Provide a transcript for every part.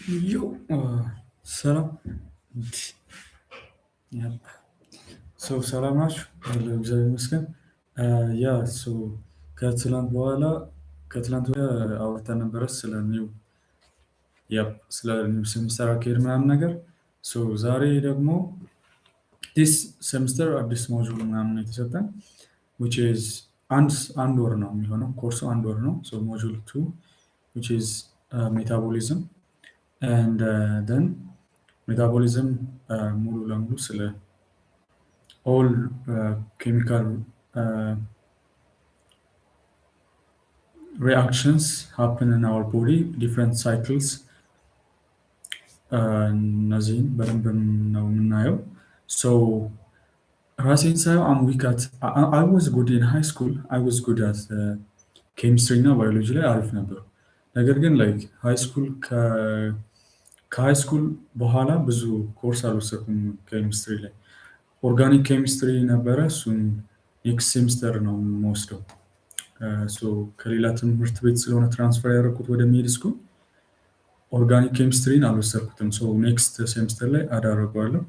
Yo, selam. Yep. ሰላም ናችሁ? አለሁ እግዚአብሔር ይመስገን። ያ ከትላንት በኋላ ከትላንት ወዲያ አውርተን ነበረ ስለ ስለ ኒው ሴሚስተር አካሄድ ምናምን ነገር። ዛሬ ደግሞ ዲስ ሴሚስተር አዲስ ሞጁል ምናምን ነው የተሰጠን which is አንድ ወር ነው የሚሆነው ኮርሱ አንድ ወር ነው። ሞጁል 2 which is ሜታቦሊዝም and then ሜታቦሊዝም ሙሉ ለሙሉ ስለ all chemical reactions happen in our body, different cycles. እነዚህን በደንብ ነው የምናየው። ሶ ራሴን ሳየው አም ዊክ አት አይ ዋዝ ጉድ ኢን ሃይ ስኩል አይ ዋዝ ጉድ አት ኬሚስትሪ እና ባዮሎጂ ላይ አሪፍ ነበር። ነገር ግን ላይክ ከሃይ ስኩል በኋላ ብዙ ኮርስ አልወሰድኩም ኬሚስትሪ ላይ። ኦርጋኒክ ኬሚስትሪ ነበረ፣ እሱን ኔክስት ሴሚስተር ነው የምወስደው። ከሌላ ትምህርት ቤት ስለሆነ ትራንስፈር ያደረኩት ወደ ሜድ ስኩል ኦርጋኒክ ኬሚስትሪን አልወሰድኩትም። ኔክስት ሴሚስተር ላይ አዳረገዋለሁ።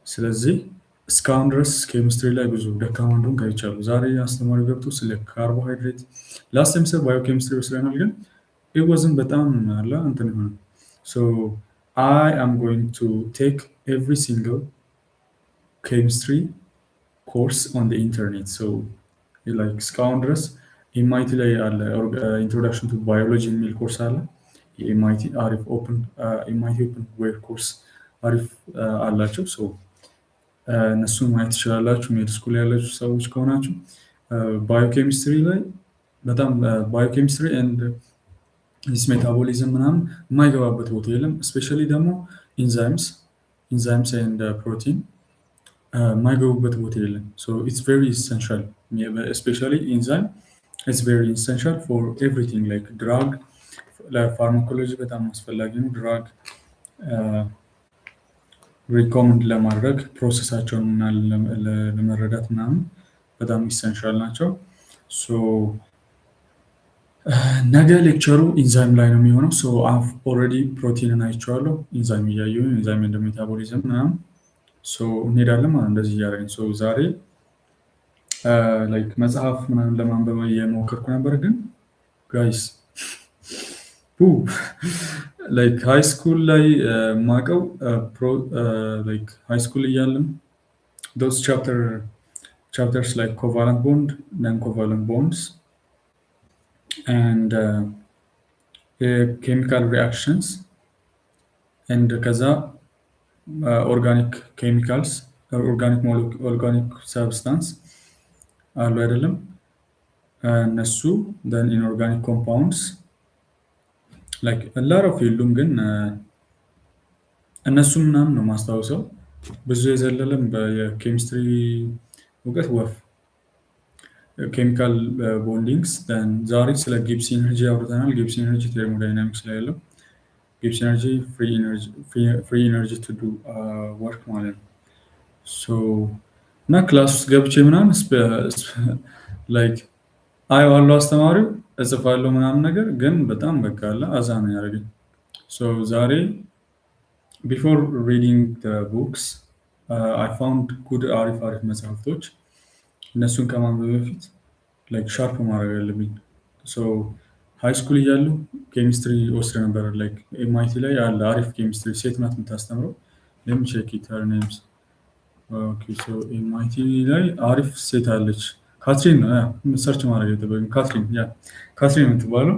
ስለዚህ እስካሁን ድረስ ኬሚስትሪ ላይ ብዙ ደካማ እንደሆንኩ አይቻለሁ። ዛሬ አስተማሪ ገብቶ ስለ ካርቦሃይድሬት ላስት ሴሚስተር ባዮ ኬሚስትሪ ወስደናል፣ ግን ኢወዝን በጣም አለ እንትን ሆነ። አይ አም ጎይንግ ቱ ቴክ ኤቭሪ ሲንግል ኬሚስትሪ ኮርስ ኦን ኢንተርኔት። እስካሁን ድረስ ኤምአይቲ ላይ አለ ኢንትሮዳክሽን ቱ ባዮሎጂ የሚል ኮርስ አለ። የኤምአይቲ አሪፍ ኤምአይቲ ኦፕን ዌር ኮርስ አሪፍ አላቸው። እነሱን ማየት ትችላላችሁ ሜድ ስኩል ያላችሁ ሰዎች ከሆናችሁ። ባዮኬሚስትሪ ላይ በጣም ባዮኬሚስትሪ ኤንድ ሜታቦሊዝም ምናምን የማይገባበት ቦታ የለም። እስፔሻሊ ደግሞ ኢንዛይምስ ኤንድ ፕሮቲን የማይገቡበት ቦታ የለም። ኢትስ ቬሪ ኢሰንሻል እስፔሻሊ ኢንዛይም ኢትስ ቬሪ ኢሰንሻል ፎር ኤቭሪቲንግ ላይክ ድራግ ለፋርማኮሎጂ በጣም አስፈላጊ ነው። ድራግ ሪኮመንድ ለማድረግ ፕሮሰሳቸውን ለመረዳት ምናምን በጣም ኢሰንሻል ናቸው። ነገ ሌክቸሩ ኢንዛይም ላይ ነው የሚሆነው። ኦልሬዲ ፕሮቲንን አይቼዋለሁ፣ ኢንዛይም እያየሁ ኢንዛይም እንደ ሜታቦሊዝም ምናምን እንሄዳለን ማለት እንደዚህ እያደረግን ዛሬ ላይክ መጽሐፍ ምናምን ለማንበብ እየሞከርኩ ነበር፣ ግን ጋይስ ላይክ ሃይ ስኩል ላይ ማቀው ላይክ ሃይ ስኩል እያለን those chapters like covalent bond, non-covalent bonds and chemical reactions and ከዛ ኦርጋኒክ ኬሚካልስ ኦርጋኒክ ሰብስታንስ አሉ አይደለም እነሱ then inorganic compounds like a lot of የሉም፣ ግን እነሱም ምናምን ነው ማስታወሰው። ብዙ የዘለለም በኬሚስትሪ እውቀት ወፍ ኬሚካል ቦንዲንግስ ዛሬ ስለ ጊብስ ኢነርጂ አውርተናል። ጊብስ ኢነርጂ ቴርሞዳይናሚክስ ላይ ያለው ጊብስ ኢነርጂ ፍሪ ኢነርጂ ቱ ዱ ወርክ ማለት ነው። እና ክላስ ውስጥ ገብቼ ምናምን ላይክ አየዋለሁ አስተማሪው እጽፋለሁ ምናምን ነገር፣ ግን በጣም በቃ አለ አዛ ነው ያደረገኝ። ዛሬ ቢፎር ሪዲንግ ቡክስ አይ ፋውንድ ጉድ አሪፍ መጽሐፍቶች። እነሱን ከማንበብ በፊት ላይክ ሻርፕ ማድረግ አለብኝ። ሃይ ስኩል እያለሁ ኬሚስትሪ ወስድ ነበር። ላይክ ኤምአይቲ ላይ አለ አሪፍ ኬሚስትሪ፣ ሴት ናት የምታስተምረው። ቼክ ኢት ሄር ኔምስ። ኤምአይቲ ላይ አሪፍ ሴት አለች፣ ካትሪን ነው ሰርች ማድረግ የጠበቅም ካትሪን የምትባለው።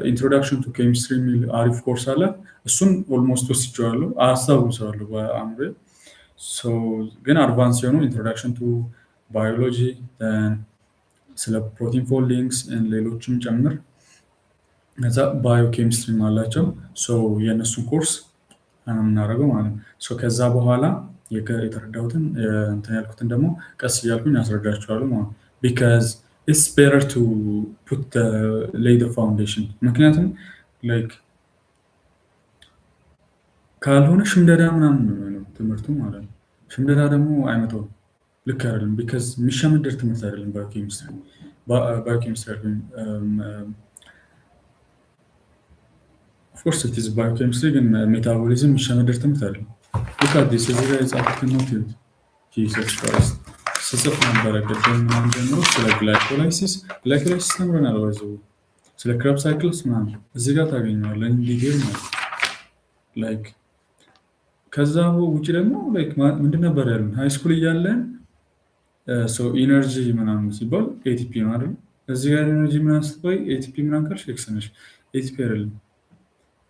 ኢንትሮዳክሽን ቱ ኬሚስትሪ የሚል አሪፍ ኮርስ አለ። እሱን ኦልሞስት ወስጄዋለሁ፣ አስታውሰዋለሁ በአእምሮዬ። ግን አድቫንስ የሆኑ ኢንትሮዳክሽን ቱ ባዮሎጂ፣ ስለ ፕሮቲን ፎልዲንግስ ሌሎችም ጨምር፣ ከዛ ባዮኬሚስትሪ አላቸው። የእነሱን ኮርስ የምናደርገው ማለት ነው። ከዛ በኋላ የተረዳሁትን እንትን ያልኩትን ደግሞ ቀስ እያልኩኝ ያስረዳችኋለሁ ማለት ነው። ቢካዝ ኢትስ ቤተር ቱ ፑት ሌይ ዘ ፋውንዴሽን። ምክንያቱም ላይክ ካልሆነ ሽምደዳ ምናምን ነው ትምህርቱ ማለት ነው። ሽምደዳ ደግሞ አይመጣውም፣ ልክ አይደለም። ቢካዝ የሚሸመደድ ትምህርት አይደለም ባዮኬሚስትሪ ኦፍኮርስ ኢት ኢዝ ባዮኬሚስትሪ ግን ሜታቦሊዝም የሚሸመደድ ትምህርት አይደለም። ልክ አዲስ እዚህ ጋር የጻፉትን ኖት ይዩት። ጂሰስ ክራይስት ስጽፍ ነበረ ቅድም ምናምን ጀምሮ ስለ ግላይኮላይሲስ ተምረናል። ባይዘው ስለ ክረብ ሳይክልስ ምናምን እዚህ ጋር ታገኘዋለህ እንዲቴል ማለት ላይክ። ከዛ ውጭ ደግሞ ላይክ ምንድን ነበር ያለን ሃይ ስኩል እያለን ሰው ኢነርጂ ምናምን ሲባል ኤቲፒ ነው አይደል? እዚህ ጋር ኢነርጂ ምናምን ስትባይ ኤቲፒ ምናምን ካልሽ ኤክስ ነሽ። ኤቲፒ አይደለም።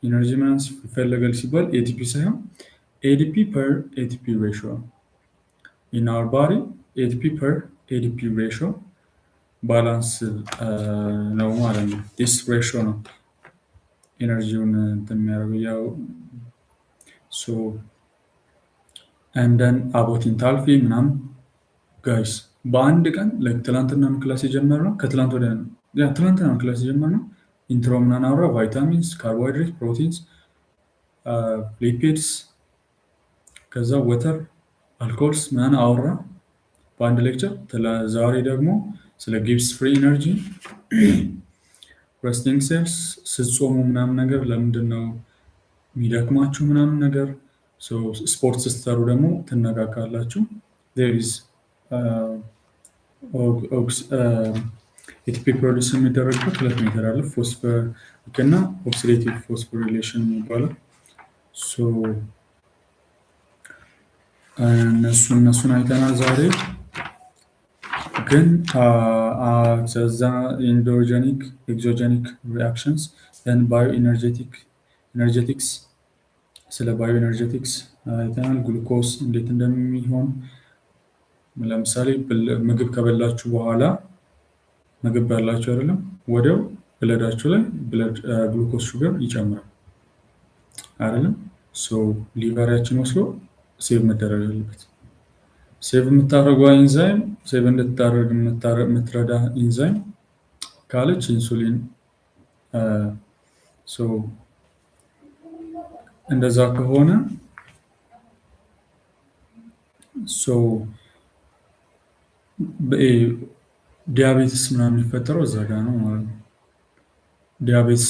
ኢነርጂ ምናምን ይፈለጋል ሲባል ኤቲፒ ሳይሆን ኤዲፒ ፐር ኤቲፒ ሬሽዮ ኢን አወር ባዲ ኤቲፒ ፐር ኤዲፒ ሬሽዮ ባላንስ ነው ማለት ነው። ዲስ ሬሽዮ ነው ኤነርጂውን እንትን የሚያደርገው ያው ሶ እንደን አቦት ኢንታልፊ ምናምን ጋይስ በአንድ ቀን ትላንትና ክላስ የጀመርነው ከትላንት ወደ ትላንትና ክላስ የጀመርነው ኢንትሮ ምናምን አውራ ቫይታሚንስ፣ ካርቦሃይድሬት፣ ፕሮቲንስ፣ ሊፒድስ ከዛ ወተር፣ አልኮልስ ምናምን አውራ በአንድ ሌክቸር። ዛሬ ደግሞ ስለ ጊብስ ፍሪ ኢነርጂ፣ ረስቲንግ ሴልስ፣ ስትጾሙ ምናምን ነገር ለምንድን ነው የሚደክማችሁ ምናምን ነገር፣ ስፖርት ስትሰሩ ደግሞ ትነቃቃላችሁ። ዜሪዝ ኤቲፒ ፕሮዲስ የሚደረግበት 2 ሜትር አለ። ፎስፎሪክ እና ኦክሲዴቲቭ ፎስፎሪሌሽን የሚባለው እነሱን አይተናል ዛሬ። ግን ከዛ ኢንዶጀኒክ ኤግዞጀኒክ ሪአክሽንስ ን ባዮ ኢነርጀቲክስ ስለ ባዮ ኢነርጀቲክስ አይተናል። ግሉኮስ እንዴት እንደሚሆን ለምሳሌ ምግብ ከበላችሁ በኋላ ምግብ በላችሁ አይደለም ወዲያው ብለዳችሁ ላይ ግሉኮስ ሹገር ይጨምራል አይደለም። ሊቨራችን ወስዶ ሴቭ መደረግ አለበት። ሴቭ የምታደርገው ኢንዛይም ሴቭ እንድታደርግ የምትረዳ ኢንዛይም ካለች ኢንሱሊን እንደዛ ከሆነ ዲያቤትስ ምናምን የሚፈጠረው እዛ ጋ ነው ማለት ነው። ዲያቤትስ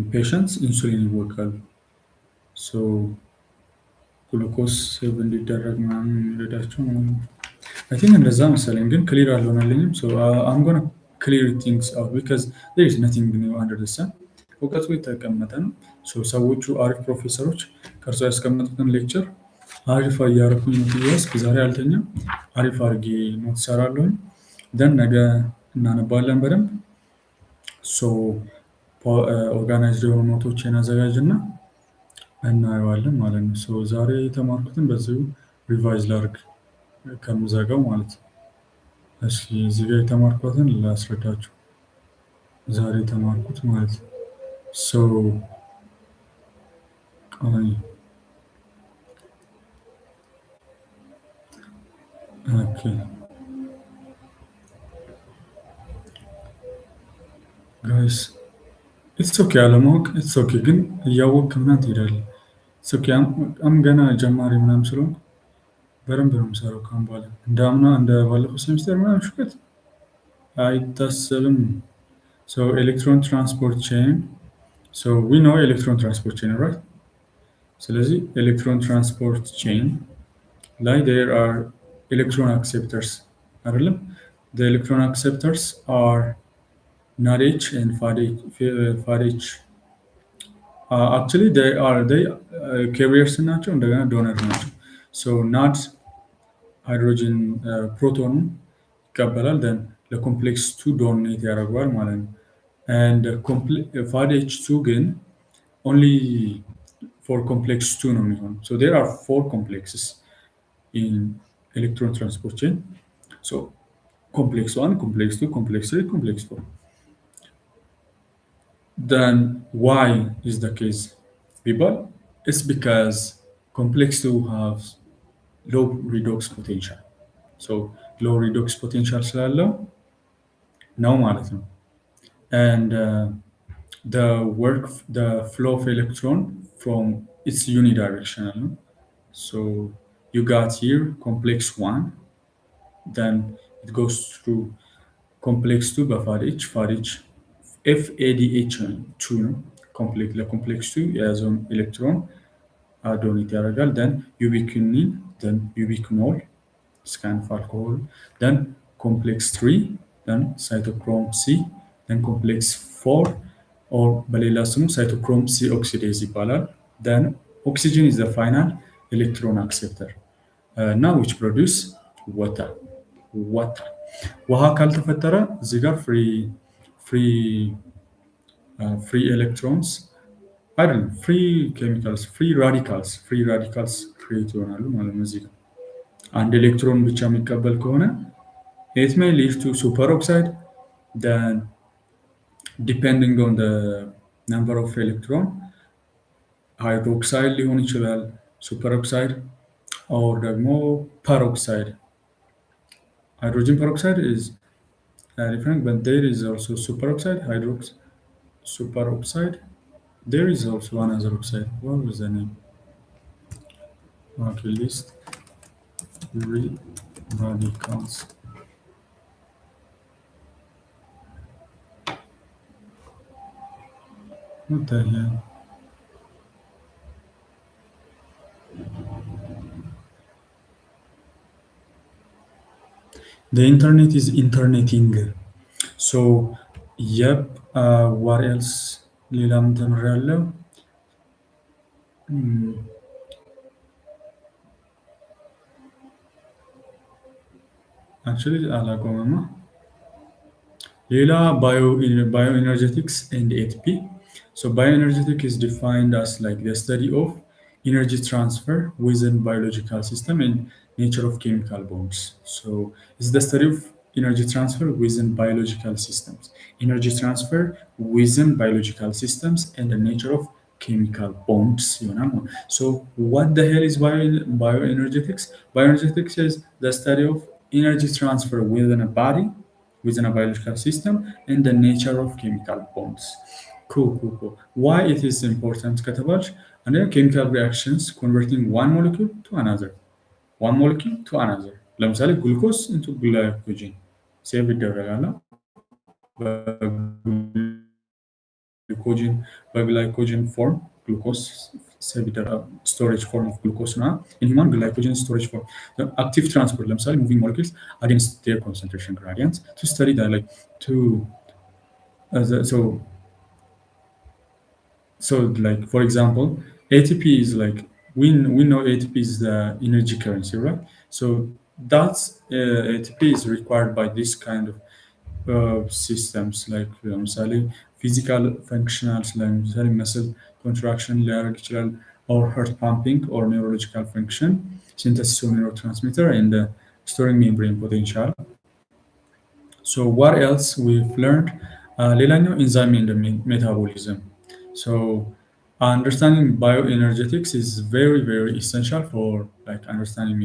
ፔሸንትስ ኢንሱሊን ይወጋሉ። ግሉኮስ ሴቭ እንዲደረግ ምናምን የሚረዳቸው ማለት ነው። አይ ቲንክ እንደዛ መሰለኝ፣ ግን ክሊር አልሆነልኝም። አም ጎና ክሊር ቲንግስ አውት ቢካዝ ዜር ኢዝ ነቲንግ ኒው አንደር ዘ ሰን። እውቀቱ የተቀመጠ ነው። ሰዎቹ አሪፍ ፕሮፌሰሮች ቀርጸው ያስቀመጡትን ሌክቸር አሪፍ እያደረኩኝ ኖት እያዝኩ ዛሬ አልተኛም። አሪፍ አድርጌ ኖት እሰራለሁኝ። ደን ነገ እናነባለን በደንብ። ኦርጋናይዝድ የሆኑ ኖቶችን አዘጋጅና እናየዋለን ማለት ነው። ዛሬ የተማርኩትን በዚሁ ሪቫይዝ ላድርግ ከምዘጋው ማለት ነው። እስኪ እዚህ ጋር የተማርኩትን ላስረዳችሁ። ዛሬ የተማርኩት ማለት ነው ጋይስ ኢትስ ኦኬ አለማወቅ ኢትስ ኦኬ፣ ግን እያወቅህ ምናምን ትሄዳለህ። ኢትስ ኦኬ አም ገና ጀማሪ ምናምን ስለሆንኩ በደንብ ነው የምሰራው። ካሁን በኋላ እንደ ባለፈው ሴሚስተር ምናምን ሹከት አይታሰብም። ኤሌክትሮን ትራንስፖርት ቼን ዊ ኖ ኤሌክትሮን ትራንስፖርት ቼን ራይት። ስለዚህ ኤሌክትሮን ትራንስፖርት ቼን ላይ ዴር አር ኤሌክትሮን አክሴፕተርስ አይደለም። ኤሌክትሮን አክሴፕተርስ አር not H and far H. Actually, they carriers ናቸው እንደገና ዶነር ናቸው። ናት ሃይድሮጂን ፕሮቶን ይቀበላል፣ ደን ለኮምፕሌክስ 2 ዶኔት ያደርገዋል ማለት ነው። and ፋር H2 ግን only for complex 2 ነው የሚሆነው። there are 4 complexes in electron transport chain. complex 1, complex 2, complex 3, complex 4. Then why is the case? People, it's because complex 2 have low redox potential. Low redox potential ስላለው ነው ማለት ነው። And the flow of electron from it's unidirectional. You got here complex 1, then it goes through complex 2 by far H FADH 2 ነው ለኮምፕሌክሱ የያዘውን ኤሌክትሮን ዶኔት ያደርጋል። ደን ዩቢክኒን ደን ዩቢክኖል this kind of alcohol. Then complex 3, then cytochrome C, then complex 4, or በሌላ ስሙ cytochrome C oxidase ይባላል። Then oxygen is the final electron acceptor. Now which produce water. water. ውሃ ካልተፈጠረ እዚህ ጋር ፍሪ ኤሌክትሮንስ አይደለም ፍሪ ኬሚካልስ ፍሪ ራዲካልስ ክሬት ይሆናሉ ማለት ነው። እዚህ ጋር አንድ ኤሌክትሮን ብቻ የሚቀበል ከሆነ it may lead to superoxide. Then depending on the number of electron hydroxide ሊሆን ይችላል superoxide or ደግሞ peroxide. Hydrogen peroxide is different, but there is also superoxide superoxide. There is also another oxide. What was the name? Okay, list free radicals. What the hell? The internet is interneting. So, yep. What else? ሌላም ተምሬያለሁ። Actually አላቆምማ። ሌላ bioenergetics and ATP. So bioenergetic is defined as like the study of energy transfer within biological system and nature of chemical bonds. So it's the study of energy transfer within biological systems. Energy transfer within biological systems and the nature of chemical bonds. You know? So what the hell is bioenergetics? Bioenergetics is the study of energy transfer within a body, within a biological system, and the nature of chemical bonds. Cool. Why it is important ከተባልሽ አንደኛ chemical reactions converting one molecule to another. ለምሳሌ ግሉኮስ into glycogen ሴቭ ይደረጋል። በግላይኮጅን ፎርም ግሉኮስ ሴቭ ይደረጋል። ስቶሬጅ ፎርም ኦፍ ግሉኮስ እና ኢንሂውማን ግላይኮጅን ስቶሬጅ ፎርም አክቲቭ ትራንስፖርት ለምሳሌ ሙቪንግ ሞለኪውልስ against their concentration gradients to study that like to so like for example ATP is like we know ATP is the energy currency, right? So that's ATP is required by this kind of systems like ለምሳሌ physical functionals ለምሳሌ muscle contraction ሊያደርግ ይችላል or heart pumping or neurological function synthesis of neurotransmitter and storing membrane potential. So what else we've learned? ሌላኛው enzyme and metabolism. So understanding bioenergetics is very essential for like understanding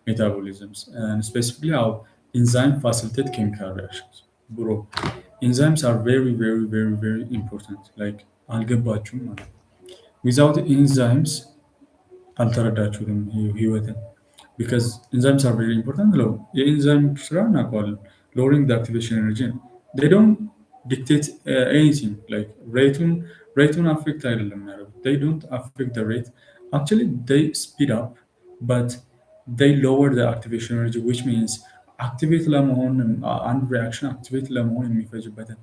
metabolisms and specifically how enzymes facilitate chemical reactions. Bro, enzymes are very important. Like አልገባችሁም ማለት without enzymes አልተረዳችሁትም ህይወትን because enzymes are very important. የኢንዛይም ስራ እናውቀዋለን lowering the activation energy. They don't dictate anything like rate affect አይደለም የሚያደርጉት they don't affect the rate. Actually they speed up but they lower the activation energy, which means activate ለመሆን አንድ reaction activate ለመሆን የሚፈጅበትን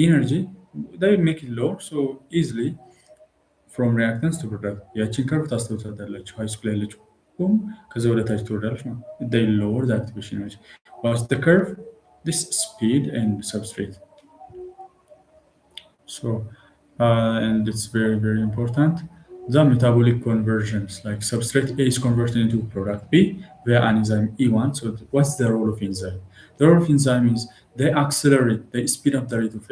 energy they make it low so easily from reactants to product. ያቺን ከርቭ ታስተውታላችሁ ሃይ ስኩል ያለችው ከዛ ወደ ታች ትወርዳለች ማለት they lower the activation energy. What's the curve? This speed and substrate. So and it's very important. The metabolic conversions like substrate A is converted into product B via an enzyme E1. So what's the role of enzyme? The role of enzyme is they accelerate, they speed up the rate of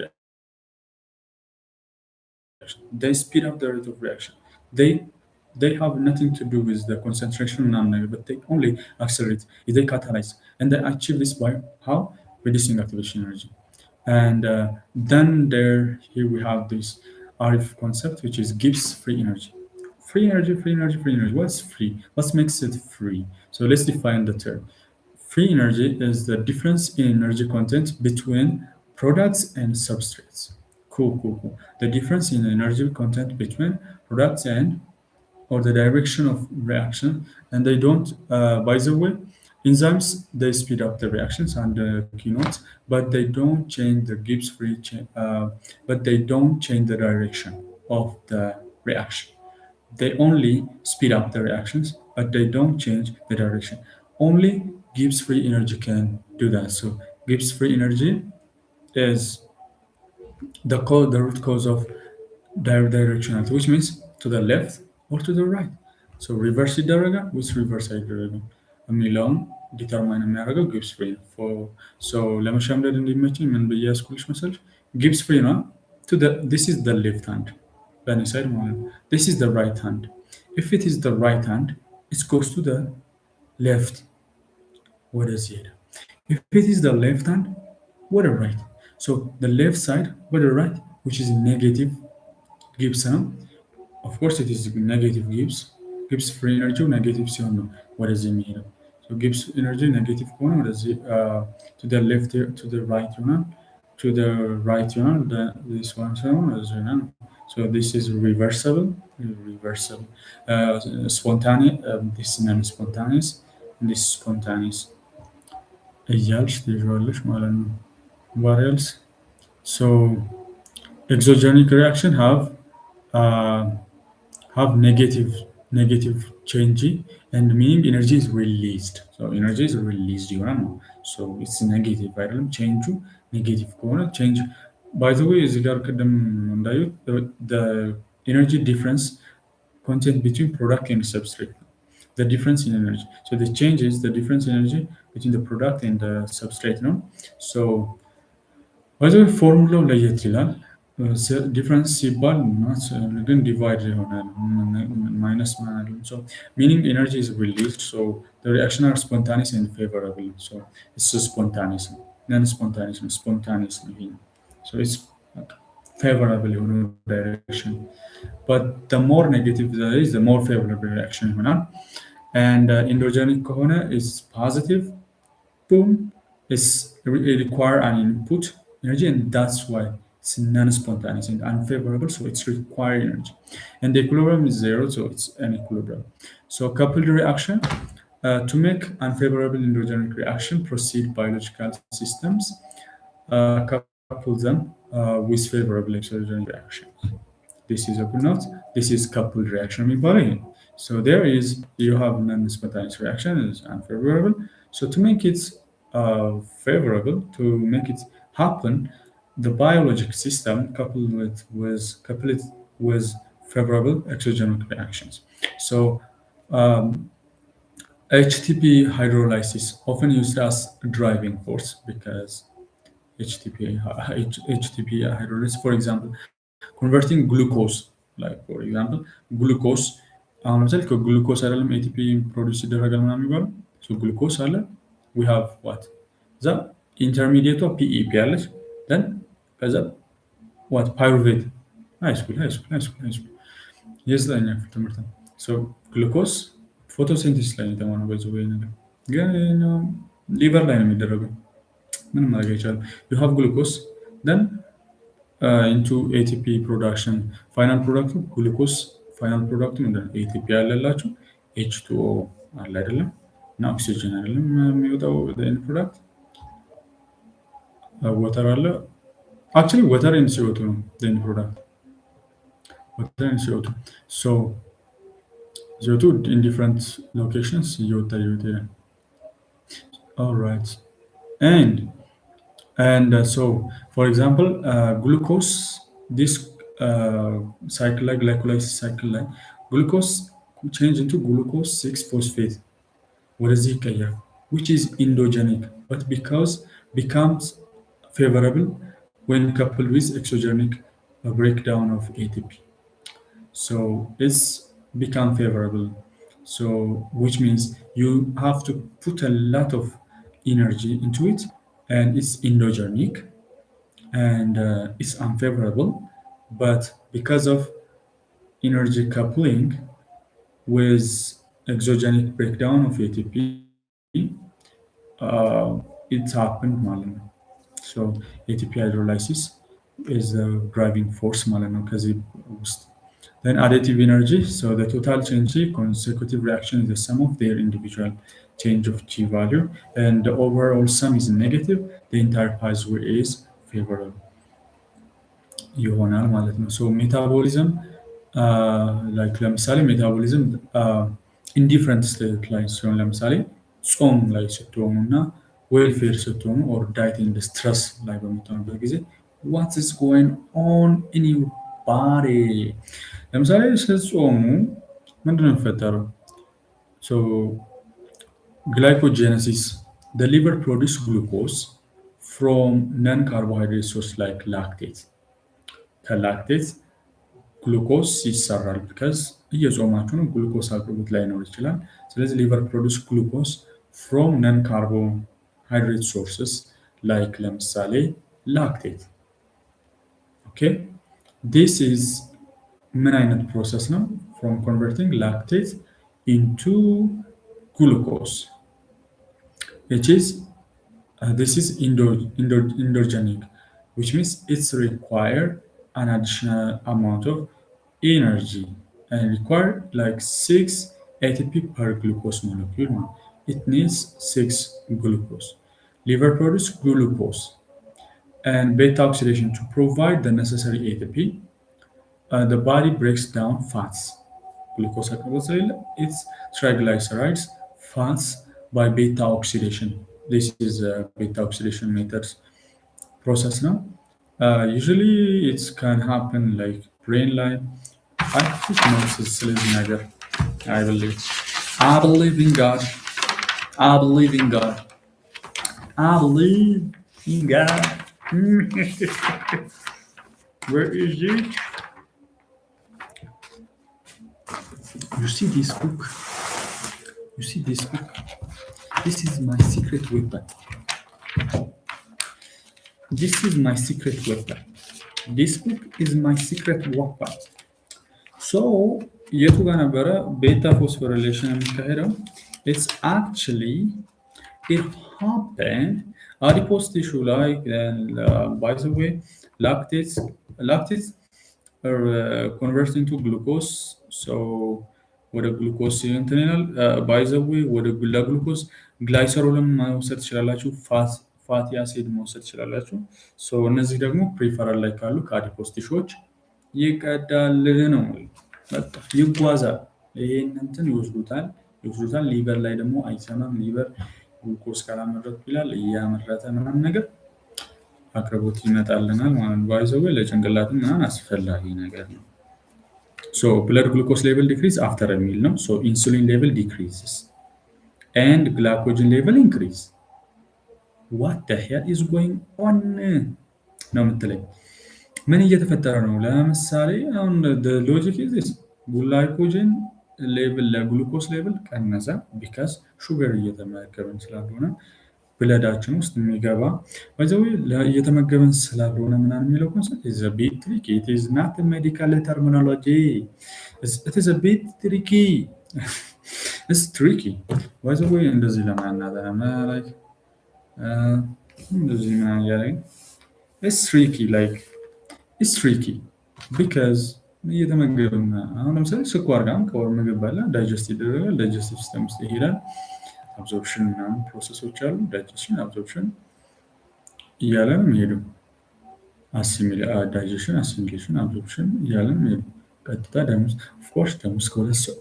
reaction. They have nothing to do with the concentration but they only accelerate, they catalyze, and they achieve this by how? Reducing activation energy. And then here we have this RF concept, which is Gibbs free energy. Free energy. What's free? What makes it free? So let's define the term. Free energy is the difference in energy content between products and substrates. cool. The difference in energy content between products and or the direction of reaction, and they don't. By the way, enzymes they speed up the reactions and the keynotes, but they don't change the but they don't change the direction of the reaction. They only speed up the reactions, but they don't change the direction. Only Gibbs free energy can do that. So Gibbs free energy is the root cause of directionality, which means to the left or to the right. So reverse ይደረጋ with reverse አይደረግም የሚለውን ዲተርማይን የሚያደርገው ጊብስ ፍሪ ነው። ለመሸምደድ እንዲመችኝ ምን ብዬ ያስኩልሽ መሰለሽ? ጊብስ ፍሪ ነው this is the left hand በእኔ ሳይድ ማለት ነው። this is the right hand. If it is the right hand, it goes to the left ወደዚህ ሄደ። If it is the left hand, what a right. So the left side, what a right, which is negative Gibbs ነው። Of course it is negative Gibbs. Gibbs free energy negative ሲሆን ነው ወደዚህ የሚሄደው። So Gibbs energy negative ከሆነ ወደዚህ to the left to the right ይሆናል። To the right ይሆናል። This one ሲሆን ወደዚህ ይሆናል። So this is reversible. Spontaneous, this is non-spontaneous, this is spontaneous. እያልሽ ትይዣዋለሽ ማለት ነው። What else? So exogenic reaction have negative change and meaning energy is released. So energy is released, you know. So it's negative, አይደለም change negative ከሆነ change. By the way, እዚህ ጋር ቅድም እንዳዩት the energy difference content between product and substrate. The difference in energy. So the change is the difference in energy between the product and the substrate, no? So by the way, formula ለየት ይላል። ዲፍረንስ ሲባል ግን ዲቫይድ ይሆናል ማይነስ ማለት ነው። So meaning energy is released, so the reaction are spontaneous and favorable. So it's spontaneous, non-spontaneous, spontaneous. So it's favorable የሆነ direction. But the more negative there is, the more favorable reaction ይሆናል. And endogenic ከሆነ is positive, boom, it require an input energy, and that's why it's non-spontaneous and unfavorable, so it's required energy. And the equilibrium is zero, so it's an equilibrium. So coupled reaction, to make unfavorable endogenic reaction, proceed biological systems, couple them with favorable exogenic reactions. This is a good note. This is coupled reaction የሚባለው። So there is, you have non-spontaneous reaction is unfavorable. So to make it favorable, to make it happen, the biologic system coupled it with favorable exogenic reactions. So HTP hydrolysis often used as driving force because HTP hydrolysis, for example, converting glucose, like for example, glucose. አሁን ለምሳሌ ከግሉኮስ አይደለም ATP ፕሮዲውስ ይደረጋል ምናምን የሚባለው። So glucose አለ, we have what? እዛ ኢንተርሚዲየቷ PEP አለች። then ከዛ what? pyruvate. high school የዘጠነኛ ክፍል ትምህርት ነው። So glucose ፎቶሲንቴሲስ ላይ የተማነው በዚህ ወይ ነገር ግን ሊቨር ላይ ነው የሚደረገው። ምንም ማድረግ አይቻልም። You have glucose, then into ATP production. Final product glucose, final product ምንድን ነው? ATP ያለላችሁ H2O አለ አይደለም እና ኦክሲጅን አይደለም የሚወጣው end product water አለ። Actually water and CO2 ነው the end product. Water and CO2. So CO2 in different locations እየወጣ ይሄዳል። All right. And so, for example, glucose, this cycle, like glycolysis cycle, like glucose change into glucose 6-phosphate. What is it? Which is endogenic, but because becomes favorable when coupled with exogenic breakdown of ATP. So it's become favorable. So which means you have to put a lot of energy into it, and it's endogenic and it's unfavorable, but because of energy coupling with exogenic breakdown of ATP, it's happened ማለት ነው። So ATP hydrolysis is the driving force ማለት ነው ከዚህ ውስጥ then additive energy so the total change consecutive reaction is the sum of their individual change of G value and the overall sum is negative the entire pathway is favorable ይሆናል ማለት ነው ሶ ሜታቦሊዝም ላይክ ለምሳሌ ሜታቦሊዝም ኢንዲፍረንት ስቴት ላይ ሲሆን ለምሳሌ ጾም ላይ ስትሆኑ እና ዌልፌር ስትሆኑ ኦር ዳይት ኢን ስትረስ ላይ በምትሆኑበት ጊዜ ዋት ኢዝ ጎይንግ ኦን ኢን ዩር ባዲ ለምሳሌ ስትጾሙ ምንድነው የሚፈጠረው ሶ ግላይኮጄነሲስ the liver produce glucose from non-carbohydrate source like lactate ከላክቴት ግሉኮስ ይሰራል ቢካዝ እየጾማችሁ ነው ግሉኮስ አቅርቦት ላይኖር ይችላል ስለዚህ ሊቨር ፕሮዲውስ ግሉኮስ ፍሮም ነን ካርቦሃይድሬት ሶርስስ ላይክ ለምሳሌ ላክቴት ኦኬ ዲስ ኢዝ ምን አይነት ፕሮሰስ ነው ፍሮም ኮንቨርቲንግ ላክቴት ኢንቱ ግሉኮስ which is this is endogenic which means it's required an additional amount of energy and require like 6 ATP per glucose molecule. It needs 6 glucose. Liver produces glucose and beta oxidation to provide the necessary ATP. The body breaks down fats. Glucose it's triglycerides, fats by beta oxidation. This is a beta oxidation method process now. Usually it can happen like brain line. I think it's never. I believe. I believe in God. I believe in God. I believe in God. Where is it? You see this book? You see this book? This is my secret weapon. This is my secret weapon. This book is my secret weapon. So, የቱ ጋር ነበረ ቤታ ፎስፎሪሌሽን የሚካሄደው? It's actually it happened adipose tissue like by the way lactates are converting to glucose. So ወደ ግሉኮስ እንትን ይላል by the way ወደ ግሉኮስ ግላይሰሮልን መውሰድ ትችላላችሁ ፋቲ አሲድ መውሰድ ትችላላችሁ ሶ እነዚህ ደግሞ ፕሪፈራል ላይ ካሉ ከአዲፖስ ቲሾች ይቀዳል ነው በቃ ይጓዛል ይሄን እንትን ይወስዱታል ሊቨር ላይ ደግሞ አይሰማም ሊቨር ግሉኮስ ካላመረተ ይላል ያመረተ ምናምን ነገር አቅርቦት ይመጣልናል ማለት ነው ባይዘው ለጭንቅላት ምናምን አስፈላጊ ነገር ነው so blood glucose level decrease after a meal no so insulin level decreases and glycogen level increase what the hell is going on ነው የምትለኝ ምን እየተፈጠረ ነው ለምሳሌ አሁን the logic is this glycogen level ለግሉኮስ level ቀነሰ because sugar እየተመገበን ስላልሆነ ብለዳችን ውስጥ የሚገባ ባይዘው እየተመገበን ስላልሆነ ምናምን የሚለው ኮንሰፕት is a bit tricky it is not a medical terminology it is a bit tricky it's tricky ባይዘው እንደዚህ ለማናገር like እንደዚህ ምናምን ያለኝ it's tricky like it's tricky because እየተመገብን አሁን ለምሳሌ ስኳር ጋር ከወር ምግብ ባላ ዳይጀስት ይደረጋል ዳይጀስቲቭ ሲስተም ውስጥ ይሄዳል absorption and processes አሉ digestion absorption እያለ ነው የሚሄደው digestion assimilation absorption እያለ ነው የሚሄደው ቀጥታ ደግሞ of course ደግሞ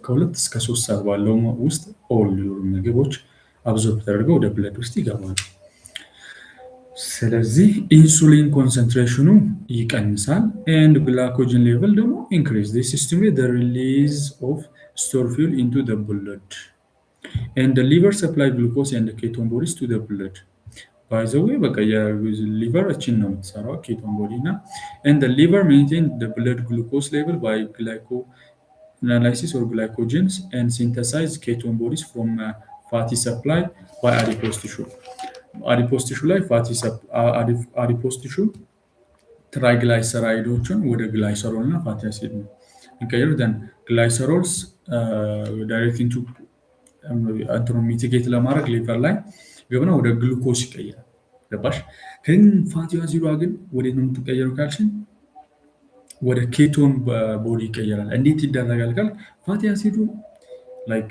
ከሁለት እስከ 3 ሰዓት ባለው ውስጥ all ምግቦች absorb ተደርገው ወደ ብለድ ውስጥ ይገባሉ ስለዚህ ኢንሱሊን ኮንሰንትሬሽኑ ይቀንሳል and glycogen level ደግሞ increase this stimulates the release of stored fuel into the blood and the liver supply glucose and the ketone bodies to the blood by the way በቃ የሊቨር እቺን ነው የምትሰራው ኬቶን ቦዲ እና and the liver maintain the blood glucose level by glycolysis or glycogens and synthesize ketone bodies from fatty supply by adipose tissue adipose tissue ላይ adipose tissue triglycerideዎችን ወደ glycerol እና fatty acid ነው እንቀይሩ then glycerols direct into ሚቲጌት ለማድረግ ሊቨር ላይ ገበና ወደ ግሉኮስ ይቀየራል ገባሽ ግን ፋቲ አሲዷ ግን ወዴት ነው የምትቀየረው ካልሽን ወደ ኬቶን ቦዲ ይቀየራል። እንዴት ይደረጋል ካል ፋቲ አሲዱ ላይክ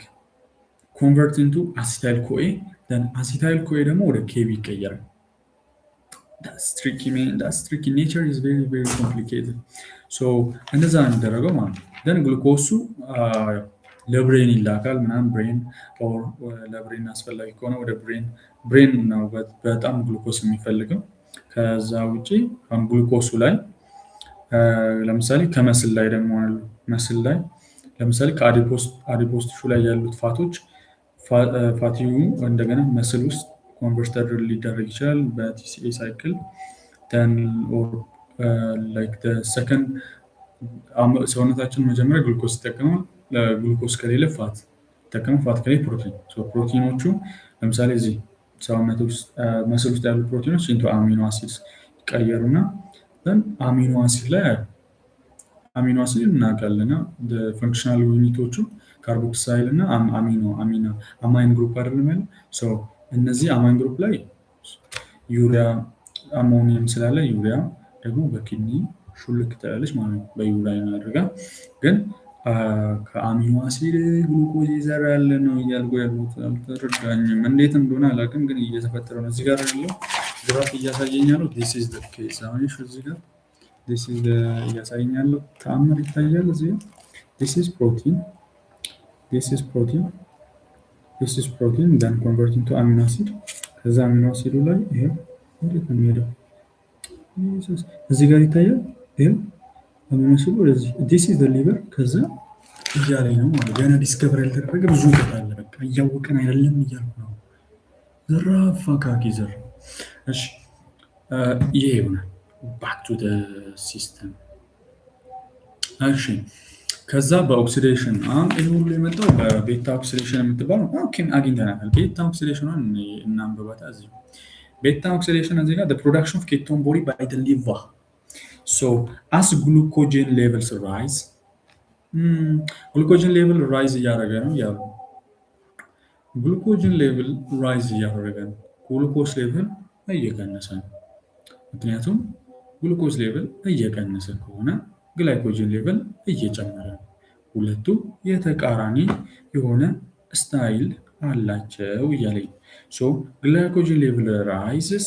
ኮንቨርት ኢንቱ አሲታይል ኮኤ ደን አሲታይል ኮኤ ደግሞ ወደ ኬቢ ይቀየራል። That's tricky, man. That's tricky. Nature is very, very complicated. So እንደዛ ነው የሚደረገው ማለት ነው። ደን ግሉኮሱ ለብሬን ይላካል ምናምን ብሬን ኦር ለብሬን አስፈላጊ ከሆነ ወደ ብሬን ነው በጣም ግሉኮስ የሚፈልገው። ከዛ ውጪ ግሉኮሱ ላይ ለምሳሌ ከመስል ላይ ደግሞ አሉ። መስል ላይ ለምሳሌ ከአዲፖስ ቲሹ ላይ ያሉት ፋቶች ፋቲው እንደገና መስል ውስጥ ኮንቨርተር ሊደረግ ይችላል በቲሲኤ ሳይክል ደን ኦር ላይክ ሰከንድ ሰውነታችን መጀመሪያ ግሉኮስ ይጠቀማል። ግሉኮስ ከሌለ ፋት ይጠቀማል። ፋት ከሌለ ፕሮቲን። ፕሮቲኖቹ ለምሳሌ እዚህ ሰውነት ውስጥ መስል ውስጥ ያሉ ፕሮቲኖች ኢንቱ አሚኖ አሲድስ ይቀየሩና ደን አሚኖ አሲድ ላይ አሚኖ አሲድ እናውቃለን። ፈንክሽናል ዩኒቶቹ ካርቦክሳይል እና አማይን ግሩፕ አይደለም ያለው። እነዚህ አማይን ግሩፕ ላይ ዩሪያ አሞኒየም ስላለ ዩሪያ ደግሞ በኪድኒ ሹልክ ትላለች ማለት ነው። በዩሪያ አድርጋ ግን ከአሚኖ አሲድ ግሉኮዝ ይዘራል ነው እያልኩ ያሉት። አልተረዳኝም፣ እንዴት እንደሆነ አላውቅም፣ ግን እየተፈጠረ ነው። እዚህ ጋር ያለው ግራፍ እያሳየኝ ያለው ዲስ ኢዝ ዘ ኬስ። አሁን እዚህ ጋር ዲስ ኢዝ እያሳየኝ ያለው ተአምር ይታያል። እዚህ ዲስ ኢዝ ፕሮቲን this is protein then convert into amino acid ከዛ አሚኖ አሲዱ ላይ ይሄ እንዴት ነው የሚሄደው? እዚህ ጋር ይታያል። ይሄ አሚኖ አሲዱ ወደዚህ this is the liver ከዛ እያለኝ ነው ማለት ገና ዲስከቨር ያልተደረገ ብዙ ቦታ አለ። በቃ እያወቀን አይደለም እያልኩ ነው። ዘራፍ አካኪ ዘር። እሺ ይሄ ይሆናል back to the system። እሺ ከዛ በኦክሲዴሽን አሁን ይሄ ሁሉ የመጣው በቤታ ኦክሲዴሽን የምትባለው አግኝተናል። ቤታ ኦክሲዴሽኗን እናንብባት። እዚህ ቤታ ኦክሲዴሽን እዚህ ጋር the production of ketone body by the liver. So as glucogen levels rise ግሉኮጅን ሌቭል ራይዝ እያደረገ ነው ያሉ ግሉኮጅን ሌቭል ራይዝ እያደረገ ነው። ግሉኮስ ሌቭል እየቀነሰ ነው። ምክንያቱም ግሉኮስ ሌቭል እየቀነሰ ከሆነ ግላይኮጅን ሌቭል እየጨመረ ነው። ሁለቱ የተቃራኒ የሆነ ስታይል አላቸው እያለኝ ሶ ግላይኮጅን ሌቭል ራይዝስ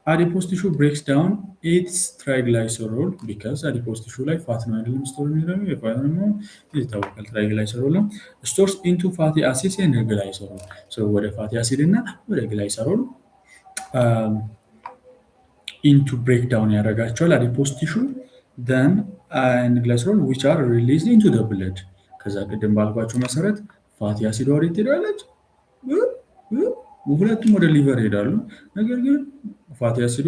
አዲፖስ ቲሹ ብሬክስ ዳውን ኢትስ ትራይግላይሰሮል ቢካዝ አዲፖስ ቲሹ ላይ ፋት ነው አይደለም ስቶር የሚደረገው የፋት ነው ይታወቃል። ትራይግላይሰሮል ነው ስቶርስ ኢንቱ ፋቲ አሲድስ ኤንድ ግላይሰሮል ሶ ወደ ፋቲ አሲድ እና ወደ ግላይሰሮል ኢንቱ ብሬክዳውን ያደርጋቸዋል አዲፖስ ቲሹ then and glycerol which are released into the blood ከዛ ቅድም ባልኳቸው መሰረት ፋቲ አሲድ ወደ ትሄዳለች ሁለቱም ወደ ሊቨር ሄዳሉ። ነገር ግን ፋቲ አሲድ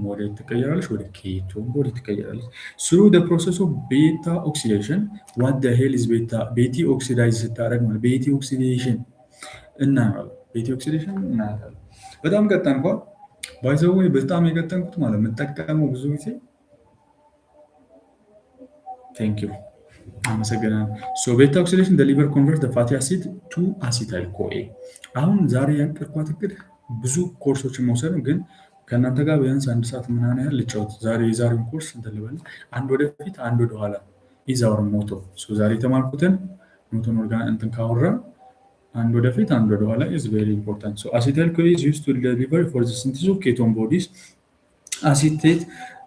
ወደ ትቀየራለች ወደ ኬቶን ቦዲ ትቀየራለች through the process of beta oxidation. what the hell is ቤቲ ኦክሲዳይዝ ስታደርግ ማለት ቤቲ ኦክሲዴሽን እናያለን። ቤቲ ኦክሲዴሽን እናያለን። በጣም ቀጠንኳ ባይዘው በጣም የቀጠንኩት ማለት የምጠቀመው ብዙ ጊዜ thank you አመሰግናለሁ። so beta oxidation the liver converts the fatty acid to acetyl CoA። አሁን ዛሬ ያንቀርኳት እቅድ ብዙ ኮርሶችን መውሰድ ነው፣ ግን ከእናንተ ጋር ቢያንስ አንድ ሰዓት ምናምን ያህል ልጫወት። የዛሬውን ኮርስ እንትን ልበል፣ አንድ ወደፊት አንድ ወደኋላ is our motto። so ዛሬ የተማርኩትን ሞቶን ኦርጋን እንትን ካወራ አንድ ወደፊት አንድ ወደኋላ is very important። so acetyl CoA is used to the liver for the synthesis of ketone bodies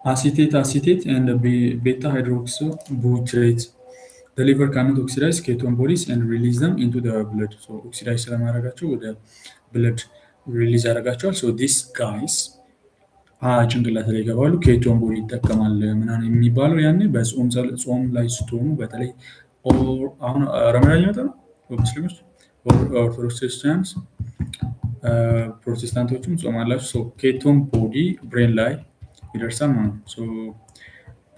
acetate and beta hydroxybutyrate. The liver cannot oxidize ketone bodies and release them into the blood. So oxidize ስለማድረጋቸው ወደ blood release ያደርጋቸዋል። so these guys ጭንቅላት ላይ ይገባሉ። ኬቶን ቦዲ ይጠቀማል ምናምን የሚባለው ያኔ በጾም ላይ ስትሆኑ በተለይ አሁን ረመዳን ይመጣ ነው ሙስሊሞች ኦርቶዶክስ ክርስቲያንስ ፕሮቴስታንቶችም ጾም አላቸው። so ኬቶን ቦዲ ብሬን ላይ ይደርሳል ማለት ነው። so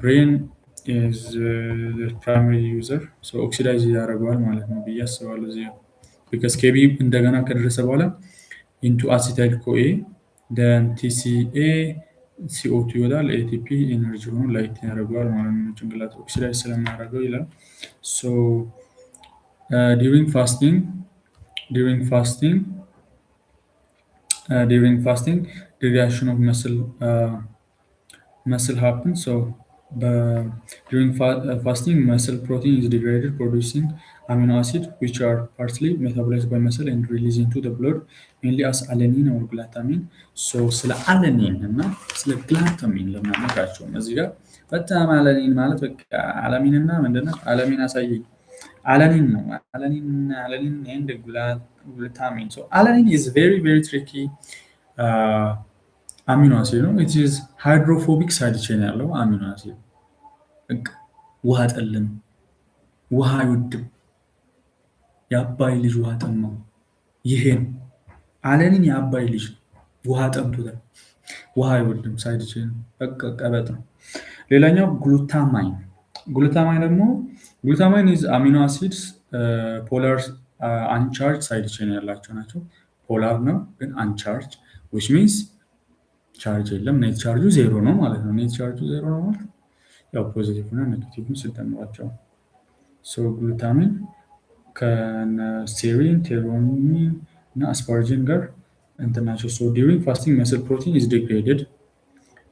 brain is the primary user so oxidize ያደርገዋል ማለት ነው ብዬ አስባለሁ እዚህ because KB እንደገና ከደረሰ በኋላ into acetyl CoA then TCA CO2 ይወጣል ATP ኤነርጂ ሆኖ ላይት ያደርገዋል ማለት ነው ጭንቅላት oxidize ስለማያደርገው ይላል። so during fasting degradation of muscle happens. So during fasting, muscle protein is degraded, producing amino acid, which are partly metabolized by muscle and released into the blood, mainly as alanine or glutamine. So ስለ alanine እና ስለ glutamine ለምናነግራቸው እዚህ ጋር በጣም alanine ማለት በቃ አላሚን እና ምንድነው አላሚን አሳየኝ alanine ነው alanine and glutamine. So alanine is very tricky uh, amino acid ነው. It is hydrophobic side chain ያለው amino acid በቃ ውሃ ጠል ነው። ውሃ አይወድም። የአባይ ልጅ ውሃ ጠማው። ይሄ ነው አለኒን የአባይ ልጅ ውሃ ጠምቶታል። ውሃ አይወድም። ሳይድ ቼን በቃ ቀበጥ ነው። ሌላኛው ግሉታማይን። ግሉታማይን ደግሞ ግሉታማይን ኢዝ አሚኖ አሲድስ ፖላር አንቻርጅ ሳይድ ቼን ያላቸው ናቸው። ፖላር ነው ግን አንቻርጅ which means ቻርጅ የለም። ኔት ቻርጁ ዜሮ ነው ማለት ነው። ኔት ቻርጁ ዜሮ ነው ማለት ያው ፖዚቲቭ እና ኔጌቲቭ ስደምሯቸው ሶ ግሉታሚን ከሴሪን ቴሮሚን እና አስፓርጂን ጋር እንትን ናቸው። ሶ ዲሪንግ ፋስቲንግ መስል ፕሮቲን ኢዝ ዲግሬድድ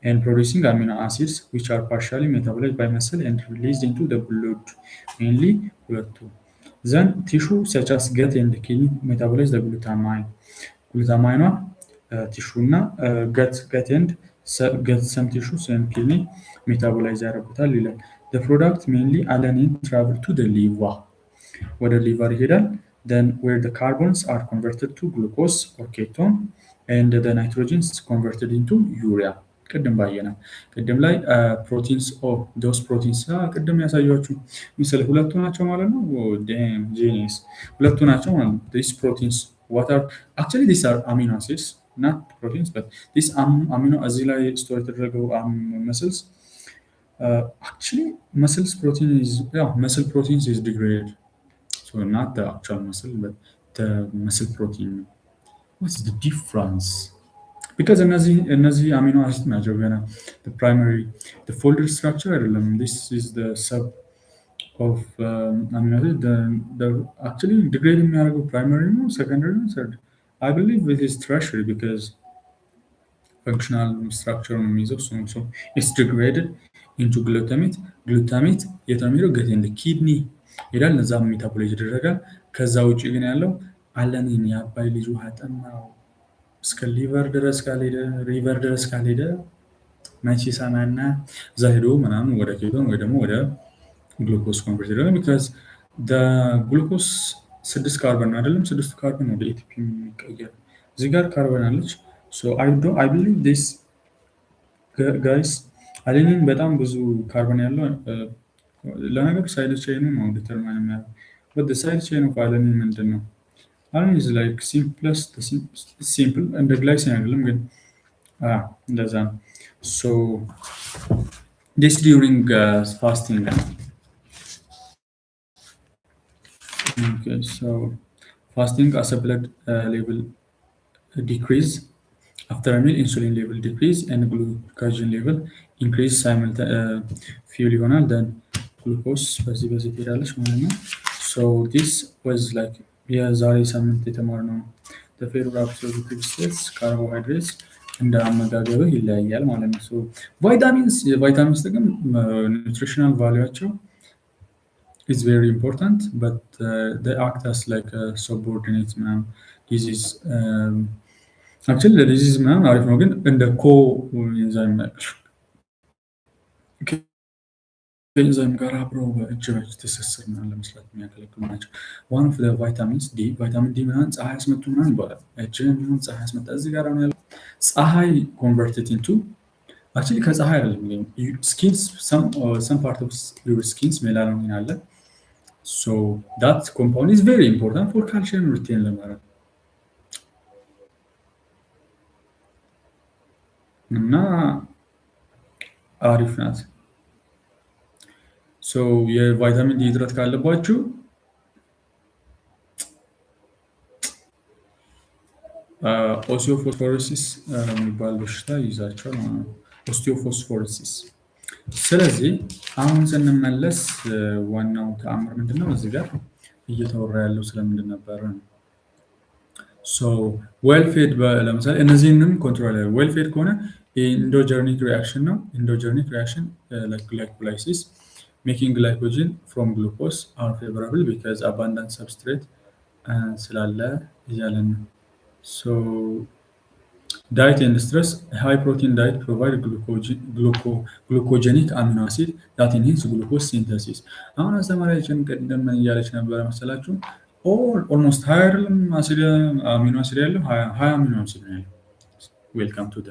and producing amino acids which are partially metabolized by muscle and released into the blood, mainly ሁለቱ then tissue such as gut and kidney metabolize the glutamine. glutamine ቲሹ እና gut and some tissues and kidney metabolize ያደርጉታል ይላል። the product mainly alanine travel to the liver ወደ ሊቨር ይሄዳል then where the carbons are converted to glucose or ketone and the nitrogen is converted into urea. ቅድም ባየና ቅድም ላይ ፕሮቲንስ ዶስ ፕሮቲንስ ቅድም ያሳያችሁ ምስል ሁለቱ ናቸው ማለት ነው። ዴም ጂኒስ ሁለቱ ናቸው ማለት ነው። these proteins what are actually these are amino acids not proteins but this amino እዚህ ላይ ስቶር የተደረገው muscles actually muscle proteins is degraded. So not the actual muscle, but the muscle protein. What's the difference? Because እነዚህ amino acid ናቸው ገና the primary the folded structure this is the sub of amino acid the actually degrade የሚያደርገው primary ነው secondary ነው third. I believe it is tertiary because functional structure ነው የሚይዘው so it's degraded into glutamate የተሚለው get in the kidney ይላል እዛም ሜታቦላይዝ ይደረጋል። ከዛ ውጪ ግን ያለው አለኒን የአባይ ልጅ ውሃ ጠማው እስከ ሊቨር ድረስ ካልሄደ ሪቨር ድረስ ካልሄደ መቼ ሰማና እዛ ሄዶ ምናምን ወደ ኬቶን ወይ ደግሞ ወደ ግሉኮስ ኮንቨርት ይደረጋል because the glucose 6 ካርበን አይደለም 6 ካርበን ወደ ኤቲፒ የሚቀየር እዚህ ጋር ካርበን አለች so I believe this guys አለኒን በጣም ብዙ ካርበን ያለው ለነገሩ ሳይድ ቼኑ ነው ዲተርማይን የሚያደርገው but the side chain of alanine ምንድን ነው? alanine is like simple እንደ ግላይሲን አይደለም ግን እንደዛ ነው so this during fasting okay so fasting as a blood level decrease after a meal insulin level decrease and glucagon level increase fuel ይሆናል then glucose በዚህ ትሄዳለች ማለት ነው so this was like የዛሬ ሳምንት የተማርነው the favorite absorptive states carbohydrates እንደ አመጋገብህ ይለያያል ማለት ነው so vitamins ጥቅም nutritional valueቸው is very important but they act as like a subordinate disease actually the disease አሪፍ ነው ግን እንደ coenzyme ከኤንዛይም ጋር አብረው እጅ በእጅ ትስስር ምናምን ለመስራት የሚያገለግሉ ናቸው። one of the vitamins D ቫይታሚን ዲ ምናምን ፀሐይ አስመጡ ምናምን ይባላል። እጅን ምናምን ፀሐይ አስመጣ እዚህ ጋር ነው ያለው። ፀሐይ converted into actually ከፀሐይ አይደለም skins some part of your skins ሜላኖኒን አለ so that compound is very important for calcium retain ለማድረግ እና አሪፍ ናት so የቫይታሚን ዲ እጥረት ካለባችሁ ኦስቲዮፎስፎሮሲስ የሚባል በሽታ ይዛቸዋል ማለት ነው ኦስቲዮፎስፎሮሲስ ስለዚህ አሁን ስንመለስ ዋናው ተአምር ምንድነው እዚህ ጋር እየተወራ ያለው ስለምንድን ነበር ሶ ዌል ፌድ ለምሳሌ እነዚህንም ኮንትሮል ያደርጋል። ዌል ፌድ ከሆነ ኢንዶጀኒክ ሪአክሽን ነው። ኢንዶጀኒክ ሪአክሽን ግላይኮላይሲስ ሜኪንግ ግላይኮጅን ፍሮም ግሉኮስ አር ፌቨራብል ቢካዝ አባንዳንት ሰብስትሬት ስላለ እያለን ነው። ሶ ዳይት ኤንድ ስትረስ ሃይ ፕሮቲን ዳይት ፕሮቫይድ ግሉኮጀኒክ አሚኖ አሲድ ዳት ኢንሂቢትስ ግሉኮስ ሲንተሲስ። አሁን አስተማሪያችን ቅድም ምን እያለች ነበረ መሰላችሁ? ኦልሞስት ሀያ አይደለም አሚኖ አሲድ ያለው ሀያ አሚኖ አሲድ ነው ያለው። ዌልካም ቱ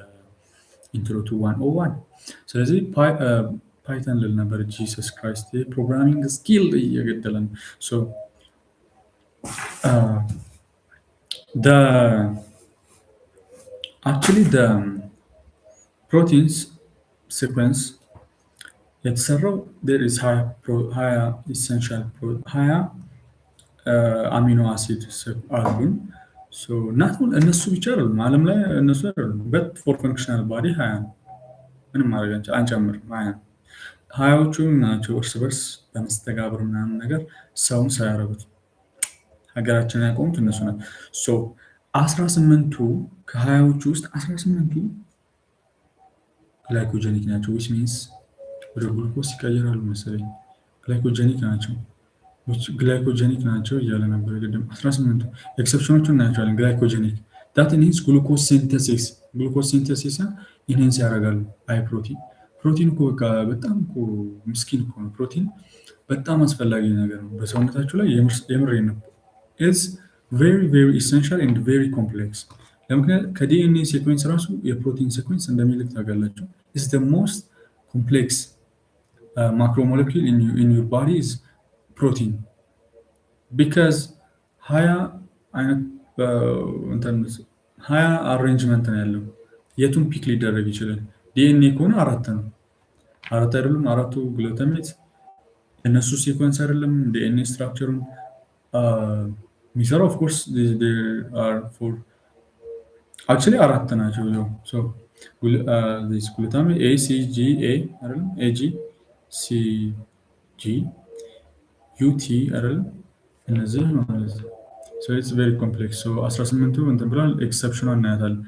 ኢንትሮ ቱ 101። ስለዚህ ፓይተን ልል ነበር። ጂሰስ ክራይስት ፕሮግራሚንግ ስኪል እየገደለን ሶ actually the proteins sequence የተሰራው there is higher essential higher አሚኖ አሲድ አሉን። ናት እነሱ ብቻ አይደሉም፣ ዓለም ላይ እነሱ አይደሉም። በት ፎር ፈንክሽናል ባዲ 20 ነው። ምንም ማድረግ አንጨምርም። 20 ነው። 20ዎቹ ናቸው እርስ በርስ በመስተጋብር ምናምን ነገር ሰውን ሳያረጉት ሀገራችንን ያቆሙት እነሱ ናቸው። 18ቱ ከ20ዎቹ ውስጥ 18ቱ ግላይኮጀኒክ ናቸው። ዊች ሚንስ ወደ ግሉኮስ ይቀየራሉ መሰለኝ። ግላይኮጀኒክ ናቸው እያለ ነበር ቅድም። 18ቱ ኤክሰፕሽኖቹን እናያቸዋለን። ግላይኮጀኒክ ዳት ኢንሂቢትስ ግሉኮስ ሲንተሲስ። ግሉኮስ ሲንተሲስ ኢንሄንስ ያደርጋሉ። አይ ፕሮቲን እኮ በቃ በጣም እኮ ምስኪን እኮ ነው። ፕሮቲን በጣም አስፈላጊ ነገር ነው በሰውነታችሁ ላይ የምሬ ነው። ኢትስ ቬሪ ቬሪ ኢሰንሻል ኤንድ ቬሪ ኮምፕሌክስ። ለምክንያት ከዲኤንኤ ሴኩዌንስ ራሱ የፕሮቲን ሴኩዌንስ እንደሚልክ ታውቃላችሁ። ኢትስ ዘ ሞስት ኮምፕሌክስ ማክሮሞለኪል ኢን ዩር ባዲ ኢዝ ፕሮቲን ቢካዝ 20 አይነት 20 አሬንጅመንት ነው ያለው። የቱን ፒክ ሊደረግ ይችላል? ዲኤንኤ ከሆነ 4 ነው። 4 አይደሉም? 4ቱ ግሉታሜት እነሱ ሴኩዌንስ አይደለም ዲኤንኤ ስትራክቸሩን የሚሰራው። ኦፍኮርስ አክቹዋሊ 4 ናቸው። ግሉታሜት ኤ ሲ ጂ ኤ አይደለም? ኤጂ ሲ ጂ ዩቲ አይደለም? እነዚህ ማለት ነው። ኢትስ ቬሪ ኮምፕሌክስ። 18ቱ እንትን ብሏል። ኤክሰፕሽኗን እናያታለን።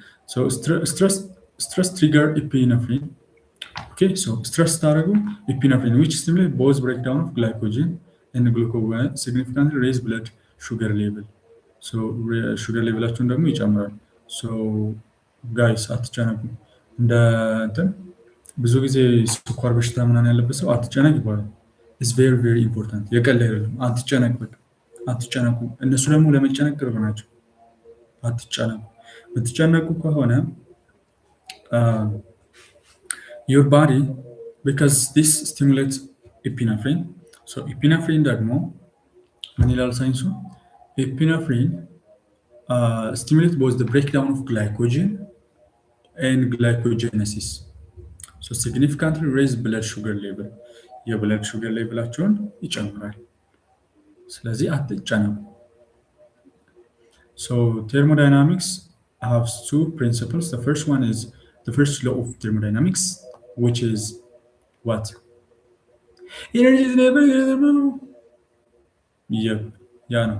ስትረስ ትሪገር ኢፒነፍሪን። ኦኬ ሶ ስትረስ ታደርጉ ኢፒነፍሪን ዊች ስቲሙሌት ቦዝ ብሬክዳውን ኦፍ ግላይኮጅን ኤንድ ግሉኮጎን ሲግኒፊካንትሊ ሬዝ ብለድ ሹገር ሌቭል። ሹገር ሌቭላቸውን ደግሞ ይጨምራል። ጋይስ አትጨነቁ። እንደ እንትን ብዙ ጊዜ ስኳር በሽታ ምናምን ያለበት ሰው አትጨነቅ ይባላል። ኢትስ ቬሪ ቬሪ ኢምፖርታንት። የቀላ አይደለም። አትጨነቅ፣ በቃ አትጨነቁ። እነሱ ደግሞ ለመጨነቅ ቅርብ ናቸው። አትጨነቁ። የምትጨነቁ ከሆነ your body because this stimulates epinephrine. So epinephrine ደግሞ ምን ይላል ሳይንሱ? epinephrine stimulates both the breakdown of glycogen and glycogenesis. So significantly raise blood sugar level. የብለድ ሹገር ሌቭላቸውን ይጨምራል። ስለዚህ አትጨነቁ። So thermodynamics has two principles. The first one is the first law of thermodynamics, which is what? Energy is never Yep, yeah, no.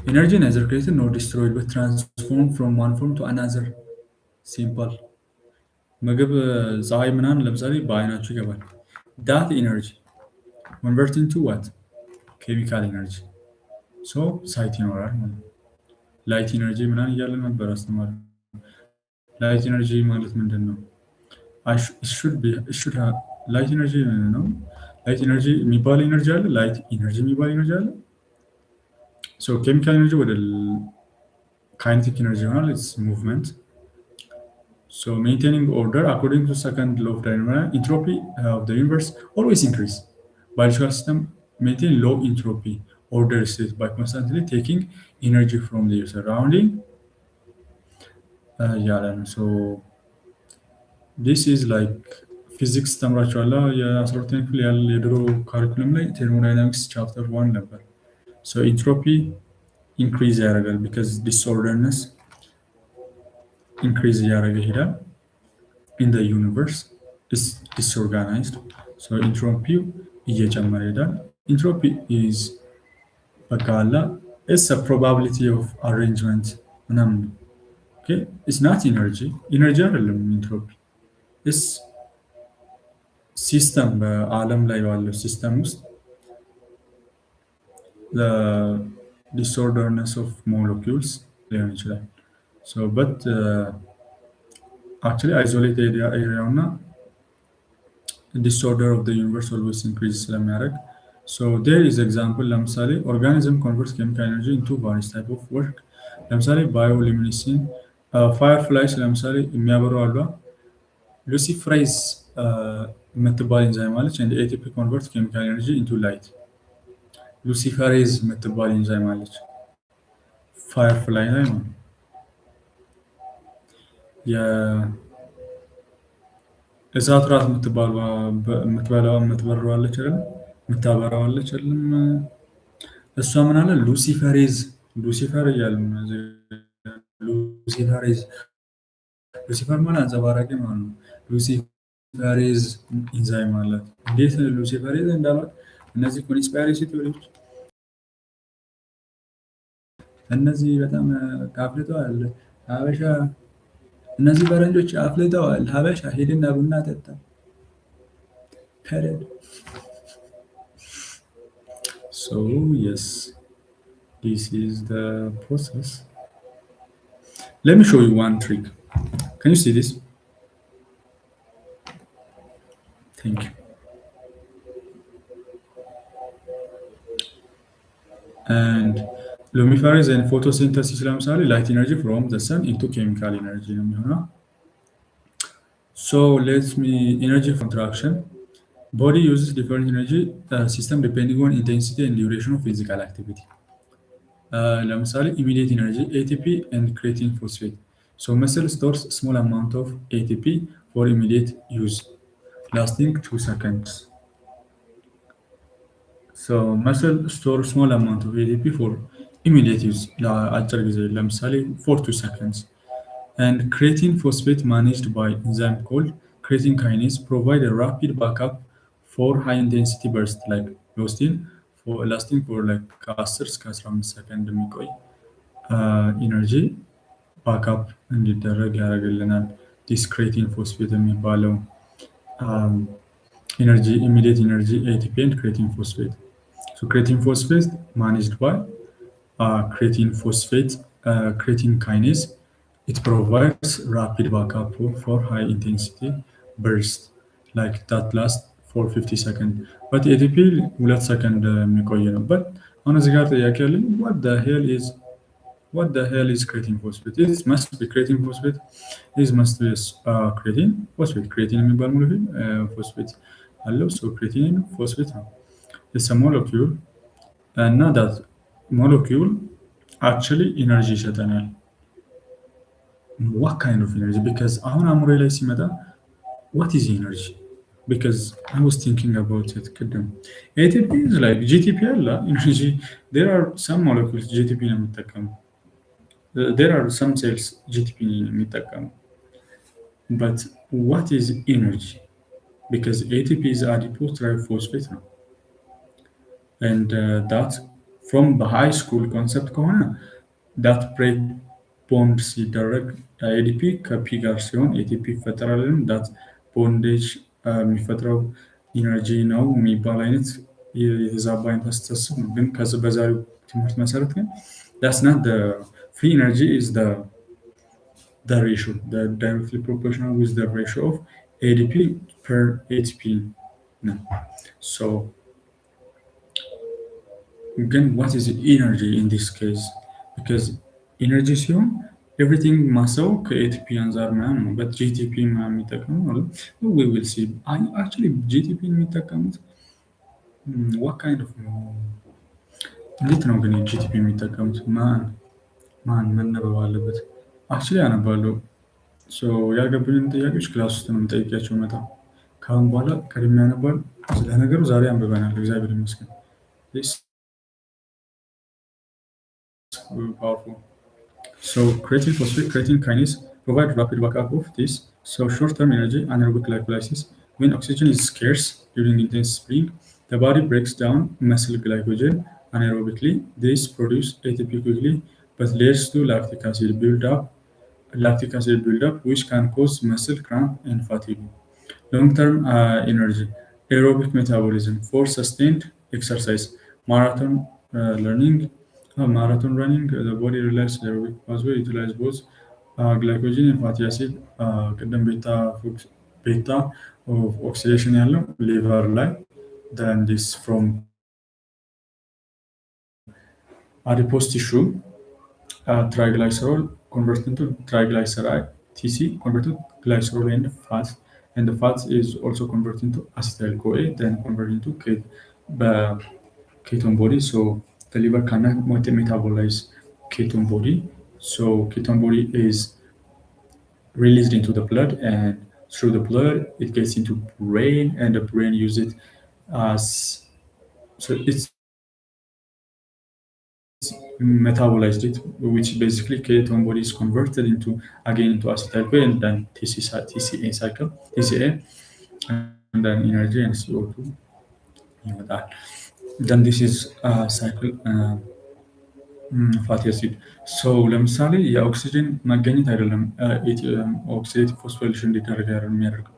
Energy neither created nor destroyed, but transformed from one form to another. Simple. ምግብ ፀሐይ ምናምን ለምሳሌ በአይናችሁ ይገባል። that energy converting to what? chemical energy. So ሳይት ይኖራል ማለት ነው። ላይት ኢነርጂ ምናምን እያለ ነበር አስተማሪ። ላይት ኢነርጂ ማለት ምንድን ነው? ላይት ኢነርጂ ነው። ላይት ኢነርጂ የሚባል ኢነርጂ አለ። ላይት ኢነርጂ የሚባል ኢነርጂ አለ። ኬሚካል ኢነርጂ ወደ ካይኔቲክ ኢነርጂ ይሆናል። ኢትስ ሙቭመንት። maintaining order according to second law of thermodynamics, entropy of the universe always increase. Biological system maintain low entropy order state by constantly taking energy from the surrounding. So this is like physics ተምራችኋል። የ12ኛ ክፍል ያለ የድሮ ካሪኩለም ላይ thermodynamics chapter 1 ነበር። entropy increase ያደርጋል because disorderness increase እያደረገ ይሄዳል። in the universe is disorganized. entropy እየጨመረ ይሄዳል። entropy is በቃላ it's a probability of arrangement ምናምን ነው። ኦኬ ኢትስ ናት ኢነርጂ ኢነርጂ አይደለም ኢንትሮፒ ኢትስ ሲስተም በዓለም ላይ ባለው ሲስተም ውስጥ ዲስኦርደርነስ ኦፍ ሞለኪውልስ ሊሆን ይችላል። ሶ በት አክቹዋሊ አይዞሌት ኤሪያው እና ዲስኦርደር ኦፍ ዩኒቨርስ ኦልዌይስ ኢንክሪዝ ስለሚያደርግ ሶ ዴር ኢዝ ኤግዛምፕል ለምሳሌ ኦርጋኒዝም ኮንቨርት ኬሚካል ኤነርጂ ኢንቱ ቫሪስ ታይፕ ኦፍ ወርክ ለምሳሌ ባዮሉሚኒሲን ፋየር ፍላይስ ለምሳሌ የሚያበሩ አሏ ሉሲፍሬዝ የምትባል ኢንዛይም አለች እንደ ኤቲፒ ኮንቨርት ኬሚካል ኤነርጂ ኢንቱ ላይት ሉሲፈሬዝ የምትባል ኢንዛይም አለች ፋየር ፍላይ ላይ ነው የእሳት ራት የምትበላው የምትበረዋለች አይደለም የምታበራዋለች አይደለም እሷ ምን አለ ሉሲፈሬዝ ሉሲፈር እያሉ ሉሲፈሬዝ ሉሲፈር ማለት አንጸባራቂ ማለት ነው ሉሲፈሬዝ ኢንዛይም አላት እንዴት ሉሲፈሬዝ እንዳሏት እነዚህ ኮንስፓይሬሲ ቲዎሪዎች እነዚህ በጣም አፍልተዋል ሀበሻ እነዚህ ፈረንጆች አፍልተዋል ሀበሻ ሄድና ቡና ጠጣ ፐረድ so yes this is the process let me show you one trick can you see this thank you and lumiferase and photosynthesis ለምሳሌ light energy from the sun into chemical energy ነው የሚሆነው so let me energy from traction body uses different energy system depending on intensity and duration of physical activity ለምሳሌ immediate energy ATP and creatine phosphate so muscle stores small amount of ATP for immediate use lasting 2 seconds so muscle store small amount of ATP for immediate use ለአጭር ጊዜ ለምሳሌ for 2 seconds and creatine phosphate managed by enzyme called creatine kinase provide a rapid backup for high intensity burst like lasting for like ከ10 እስከ 15 ሰከንድ የሚቆይ ኢነርጂ ባክአፕ እንዲደረግ ያደርግልናል ዲስ creatine phosphate የሚባለው energy immediate energy ATP and creatine phosphate so creatine phosphate managed by creatine phosphate creatine kinase it provides rapid backup for high intensity burst like that lasts for 50 seconds but ATP 2 second የሚቆይ ነው but አሁን እዚህ ጋር ጥያቄ አለኝ what the hell is creatine phosphate it must be creatine phosphate this must be creatine phosphate creatine የሚባል ሞለኪል phosphate አለው so creatine phosphate ነው it's a molecule and now that molecule actually energy ይሰጠናል what kind of energy because አሁን አእምሮ ላይ ሲመጣ what is energy because I was thinking about it ቅድም ATP is like GTP አለ energy there are some molecules GTP ነው የሚጠቀሙ there are some cells GTP ነው የሚጠቀሙ but what is energy because ATP is adipose triphosphate ነው and that from the high school concept ከሆነ that break bond ሲደረግ ADP ከፒ ጋር ሲሆን ATP ይፈጠራል that bondage የሚፈጥረው ኢነርጂ ነው የሚባል አይነት የተዛባ አይነት አስተሳሰብ ነው ግን ከዚህ በዛሬው ትምህርት መሰረት ግን that's not the free energy is the ratio the directly proportional with the ratio of ADP per ATP no. so again what is energy in this case because energy ሲሆን everything ማሰው ከኤቲፒ አንፃር ምናምን ነው but GTP ምናምን የሚጠቀሙ we will see actually GTP የሚጠቀሙት what kind of እንዴት ነው ግን GTP የሚጠቀሙት ማን መነበብ አለበት actually አነባለሁ so ያልገቡኝን ጥያቄዎች ክላስ ውስጥ ነው የምጠይቃቸው መጣ ካሁን በኋላ ቀድሜ ያነባል ስለ ነገሩ ዛሬ አንብበናል እግዚአብሔር ይመስገን this powerful So creatine phosphate, creatine kinase provide rapid backup of this. So short-term energy, anaerobic glycolysis. When oxygen is scarce during intense spring, the body breaks down muscle glycogen anaerobically. This produces ATP quickly but leads to lactic acid buildup, which can cause muscle cramp and fatigue. Long-term energy, aerobic metabolism for sustained exercise, marathon marathon running, the body relies aerobic pathway utilize both glycogen and fatty acid ቅድም ቤታ of oxidation ያለው liver ላይ then this from adipose tissue triglycerol convert into triglyceride TC convert to glycerol and the fat is also converted into acetyl CoA then converted into ketone body. So the liver cannot metabolize ketone body. So ketone body is released into the blood, and through the blood it gets into brain, and the brain uses it as it's metabolized it, which basically ketone body is converted into again into acetyl CoA and then TCA cycle, TCA, and then energy and CO2. That. Then this is cycle ፋቲ አሲድ ሰው ለምሳሌ የኦክሲጅን መገኘት አይደለም ኦክሲዴቲቭ ፎስፎሪሌሽን እንዲደረግ የሚያደርገው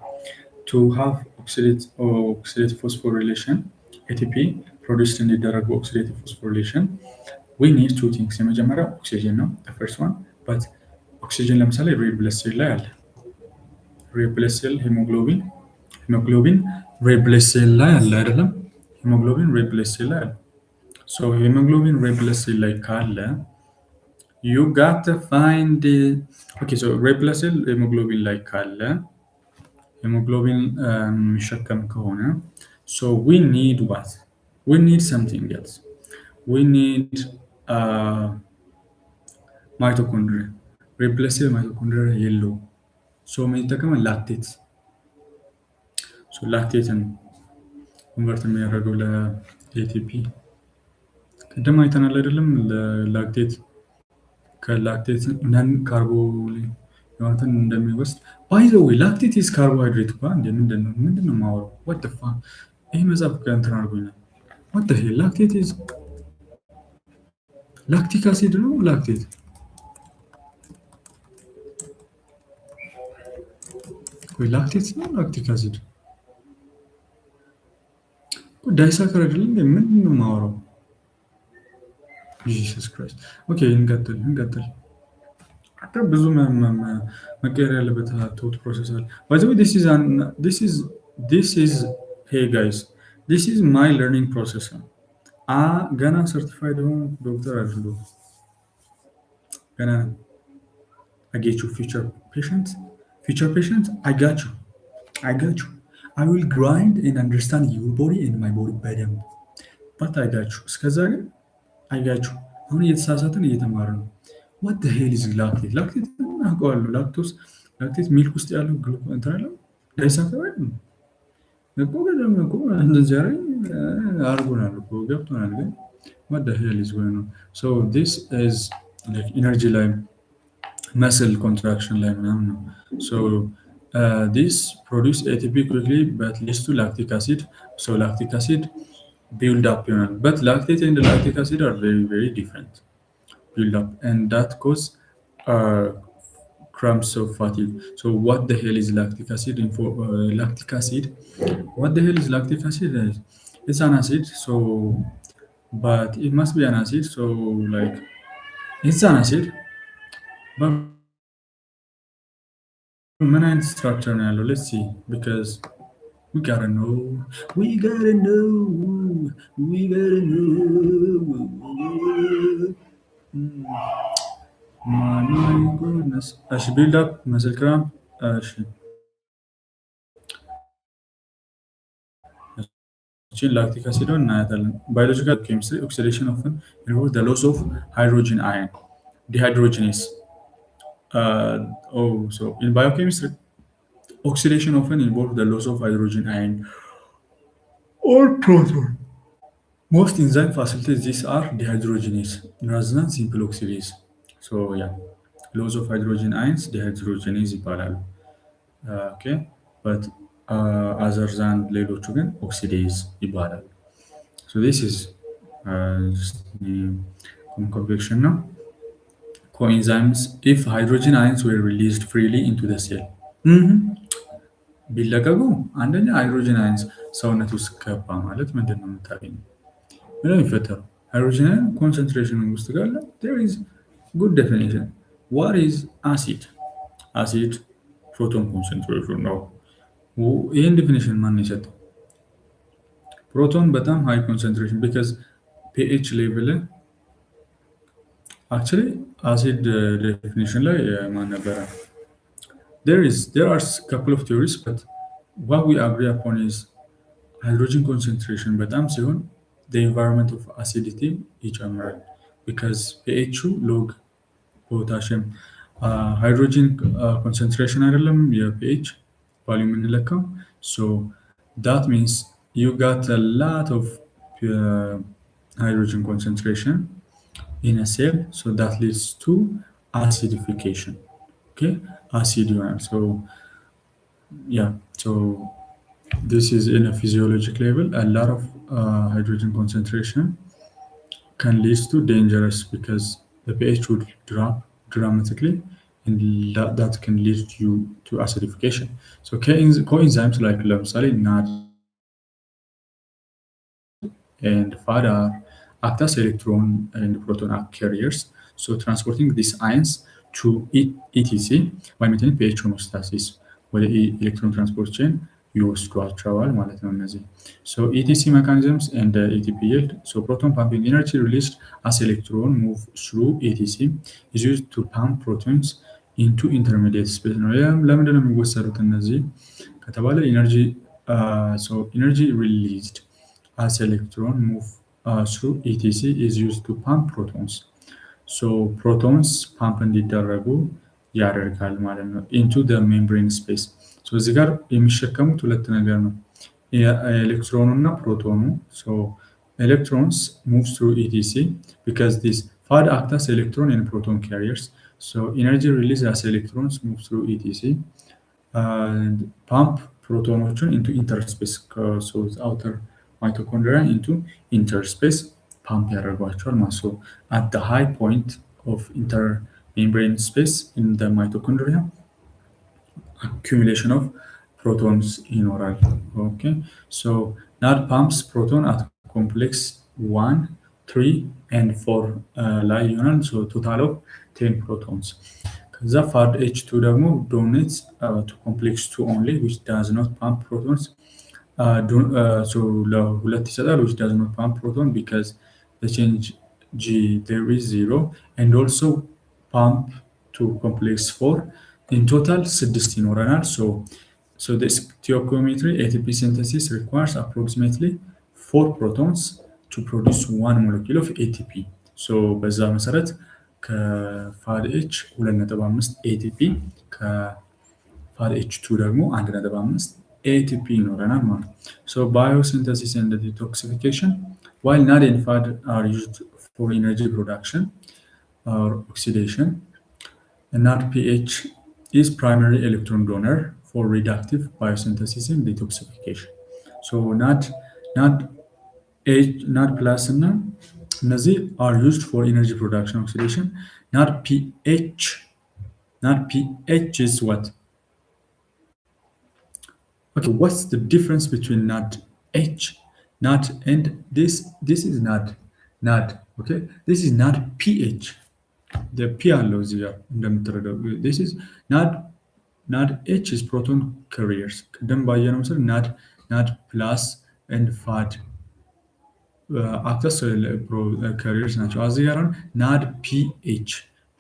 to have oxidative phosphorylation ATP produced እንዲደረግ oxidative phosphorylation we need two things የመጀመሪያው ኦክሲጅን ነው the first one but ኦክሲጅን ለምሳሌ ሬድ ብለድ ሴል ላይ አለ ሬድ ብለድ ሴል ሄሞግሎቢን ሬድ ብለድ ሴል ላይ አለ አይደለም ሄሞግሎቢን ሬድ ብለድ ሴል ላይ አለ so hemoglobin red blood cell ላይ ካለ you got to find the okay so red blood cell hemoglobin ላይ ካለ hemoglobin የሚሸከም ከሆነ so we need what we need something else we need mitochondria red blood cell mitochondria የለው so ምን ይጠቀማል ላክቴት so ላክቴትን ኮንቨርት የሚያደርገው ለኤቲፒ ቅድም አይተናል አይደለም ላክቴት ከላክቴት ነን ካርቦ የሆኑትን እንደሚወስድ ባይ ዘ ዌይ ላክቴት ኢዝ ካርቦሃይድሬት እኮ እንደ ምንድነው የማወራው what the fuck ይሄ መጽሐፍ ከእንትን አድርጎኛል what the hell ላክቴት ኢዝ ላክቲክ አሲድ ነው ላክቴት ወይ ላክቴት ነው ላክቲክ አሲድ ዳይሳከር አይደለም ምንድነው የማወራው Jesus Christ. Okay, እንቀጥል ብዙ መቀየር ያለበት ቶት ፕሮሰስ አለ by the way this is hey guys this is my learning process ገና ሰርቲፋይድ ሆኖ ዶክተር አይደለሁም ገና I get you future patient I got you I will grind and understand your body and my body በደንብ but I got you እስከዛ ግን አይጋችሁ አሁን እየተሳሳትን እየተማረ ነው what the hell is lactate lactate አውቀዋለሁ ላክቴት ሚልክ ውስጥ ያለው ግሉኮ እንትን አለ ዳይሳከራይድ ነው እኮ ገደም እኮ እንደዚህ አርጎናል እኮ ገብቶናል ግን what the hell is going on so this is like energy line muscle contraction line ምናምን ነው so this produce ATP quickly but leads to lactic acid so lactic acid build up but lactate and lactic acid are very very different build up and that cause cramps of fatigue so what the hell is lactic acid lactic acid what the hell is lactic acid it's an acid so but it must be an acid so like it's an acid but ምን አይነት structure ነው ያለው let's see because we gotta know. My goodness. I should build up muscle cramp. Lactic acid or biological chemistry oxidation often involves the loss of hydrogen ion dehydrogenase so in biochemistry oxidation often involves the loss of hydrogen ion or proton. Most enzyme facilitate these are dehydrogenase rather than simple oxidase. So yeah, loss of hydrogen ions dehydrogenase ይባላሉ. Okay, but other than ሌሎቹ ግን oxidase ይባላሉ. So this is just convection now. coenzymes if hydrogen ions were released freely into the cell. Mhm. ቢለቀቁ አንደኛ ሃይድሮጅን አይንስ ሰውነት ውስጥ ገባ ማለት ምንድን ነው የምታገኘው? ምንድን ነው የሚፈጠረው? ሃይድሮጅን አይን ኮንሰንትሬሽን ውስጥ ካለ there is good definition. What is acid? acid ፕሮቶን ኮንሰንትሬሽን ነው። ይህን ዴፊኒሽን ማን የሰጠው? ፕሮቶን በጣም ሃይ ኮንሰንትሬሽን ቢካዝ ፒኤች ሌቭል አክቹዋሊ አሲድ ዴፊኒሽን ላይ ማን ነበረ? there are couple of theories, but what we agree upon is hydrogen concentration በጣም ሲሆን the environment of acidity ይጨምራል because pH log potassium hydrogen concentration አይደለም የpH ቫልዩ የምንለካው so that means you got a lot of hydrogen concentration in a cell, so that leads to acidification. Okay, acid ion. So yeah, so this is in a physiologic level. A lot of hydrogen concentration can lead to dangerous because the pH would drop dramatically, and that can lead you to acidification. So coenzymes like lemsali, NAD, and FAD act as electron and proton carriers, so transporting these ions to ETC by maintaining pH homeostasis. ወደ ኤሌክትሮን ትራንስፖርት ቼን ይወስዷቸዋል ማለት ነው እነዚህ so ETC mechanisms and ATP yield. So proton pumping energy released as electron move through ETC is used to pump protons into intermediate space ነው ለምንድን ነው የሚወሰዱት እነዚህ ከተባለ so energy released as electron move through ETC is used to pump protons. So protons pump እንዲደረጉ ያደርጋል ማለት ነው into the membrane space. So እዚህ ጋር የሚሸከሙት ሁለት ነገር ነው የኤሌክትሮኑ እና ፕሮቶኑ. So electrons move through ETC because these FAD act as electron and proton carriers. So energy released as electrons move through ETC and pump protonዎችን into interspace. So outer mitochondria into interspace pump ያደርጓቸዋል ማለት so at the high point of intermembrane space in the mitochondria accumulation of protons ይኖራል okay so NAD pumps proton at complex 1 3 and 4 ላይ ይሆናል so total of 10 protons ከዛ FAD H2 ደግሞ donates to complex 2 only which does not pump protons. So ለሁለት ይሰጣል which does not pump proton because the change G there is 0 and also pump to complex 4 in total 6 ይኖረናል so the stoichiometry ATP synthesis requires approximately 4 protons to produce 1 molecule of ATP. So በዛ መሰረት ከFADH 2.5 ATP ከFADH2 ደግሞ 1.5 ATP ይኖረናል ማለት so biosynthesis and detoxification. While NAD and FAD are used for energy production or oxidation, NAD PH is primary electron donor for reductive biosynthesis and detoxification. So NAD plus እና እነዚህ are used for energy production oxidation. NAD PH is what? Okay, what's the difference between NAD H, NAD and this is NAD, okay? This is NAD PH. The P አለው እዚህ ጋር እንደምትረዳው this is NAD H is proton carriers ቅድም ባየነው መሰል NAD plus and FAD አክተስ carriers ናቸው እዚህ ጋር NAD PH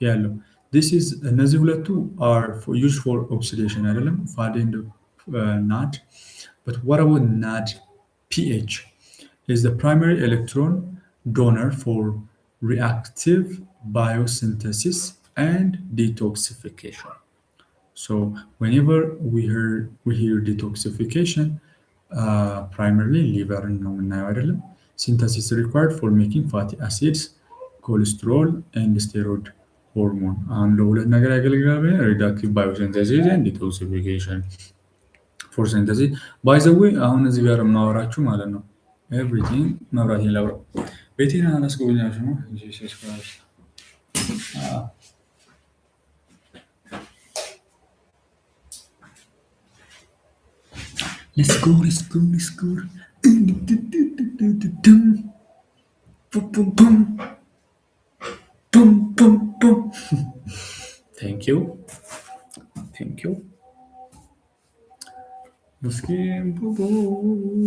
ያለው this is እነዚህ ሁለቱ are used for oxidation አይደለም FAD and NAD. But what about NAD PH? Is the primary electron donor for reactive biosynthesis and detoxification. So whenever we hear detoxification, primarily liver and synthesis required for making fatty acids, cholesterol, and steroid hormone. And reductive biosynthesis and detoxification. For synthesis. By the way, አሁን እዚህ ጋር የማወራችሁ ማለት ነው everything መብራቴን ላብራው ቤቴን አላስጎብኛችሁ ነው Jesus Christ Let's go, let's go, let's go. Boom, boom, boom, boom, boom, boom. Thank you, thank you. Muskim, boom, boom.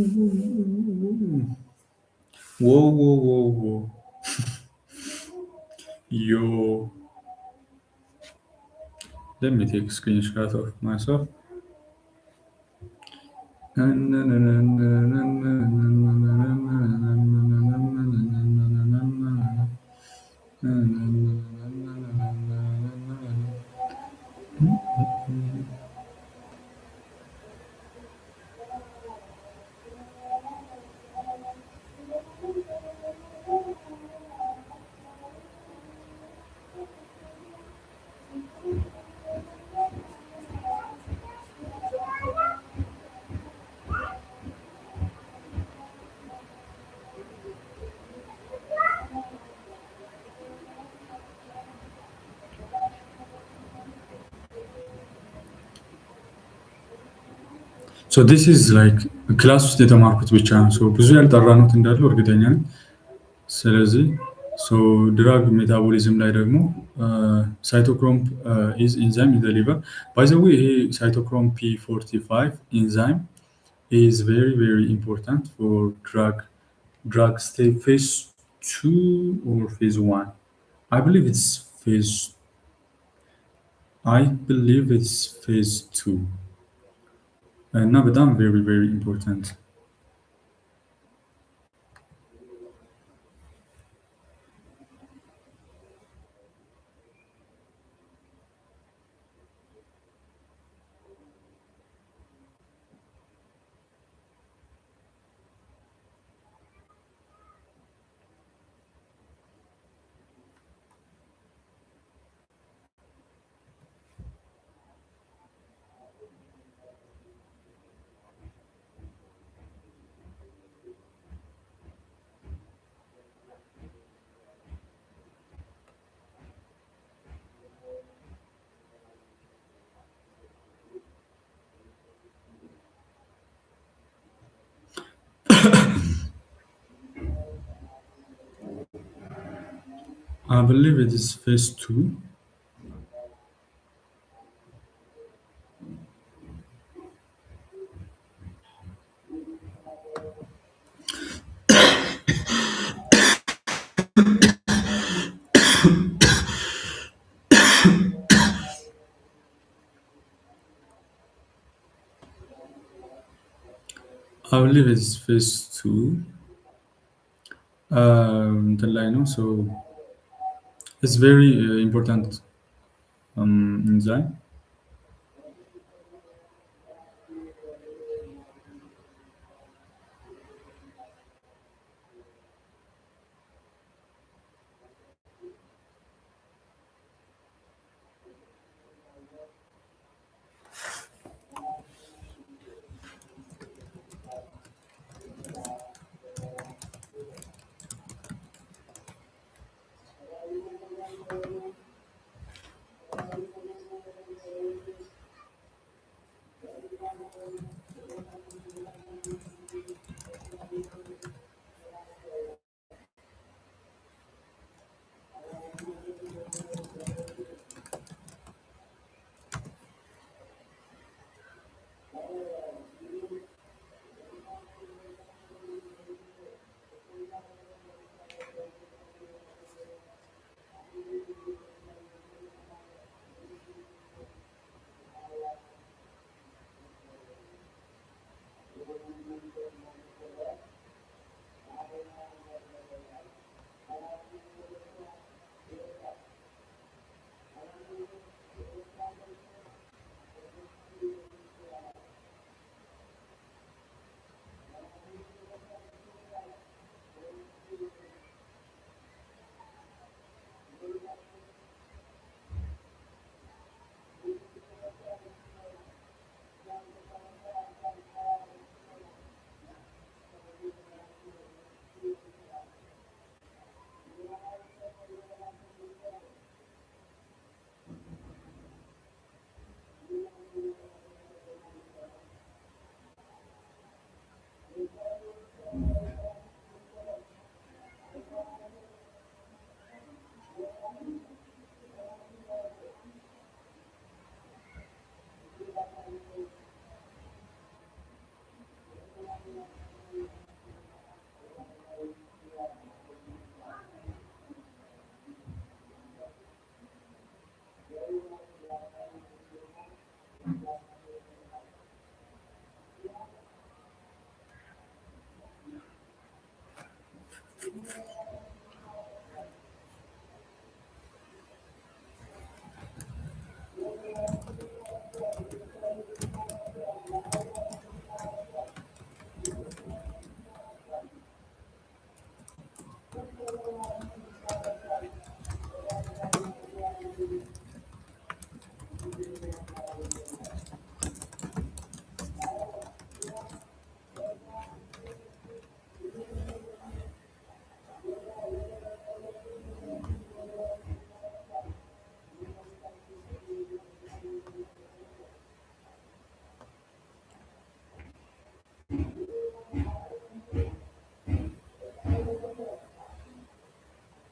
Whoa, whoa, whoa, whoa. Yo, let me take a screenshot of myself. ሶ ዲስ ኢዝ ላይክ ክላስ ውስጥ የተማርኩት ብቻ ነው። ሶ ብዙ ያልጠራኑት እንዳለው እርግጠኛ ነኝ። ስለዚህ ሶ ድራግ ሜታቦሊዝም ላይ ደግሞ ሳይቶክሮም ኢዝ ኢንዛይም ኢን ዘ ሊቨር ባይ ዘ ዌይ ይሄ ሳይቶክሮም P45 ኢንዛይም ኢዝ ቬሪ ቬሪ ኢምፖርታንት ፎር ድራግ ስቴይ ፌዝ 2 ኦር ፌዝ 1 አይ ብሊቭ ኢትስ ፌዝ አይ ብሊቭ ኢትስ ፌዝ 2 እና በጣም ቬሪ ቬሪ ኢምፖርታንት I believe it is phase 2. I believe it is phase 2. The line, so it's very important enzyme.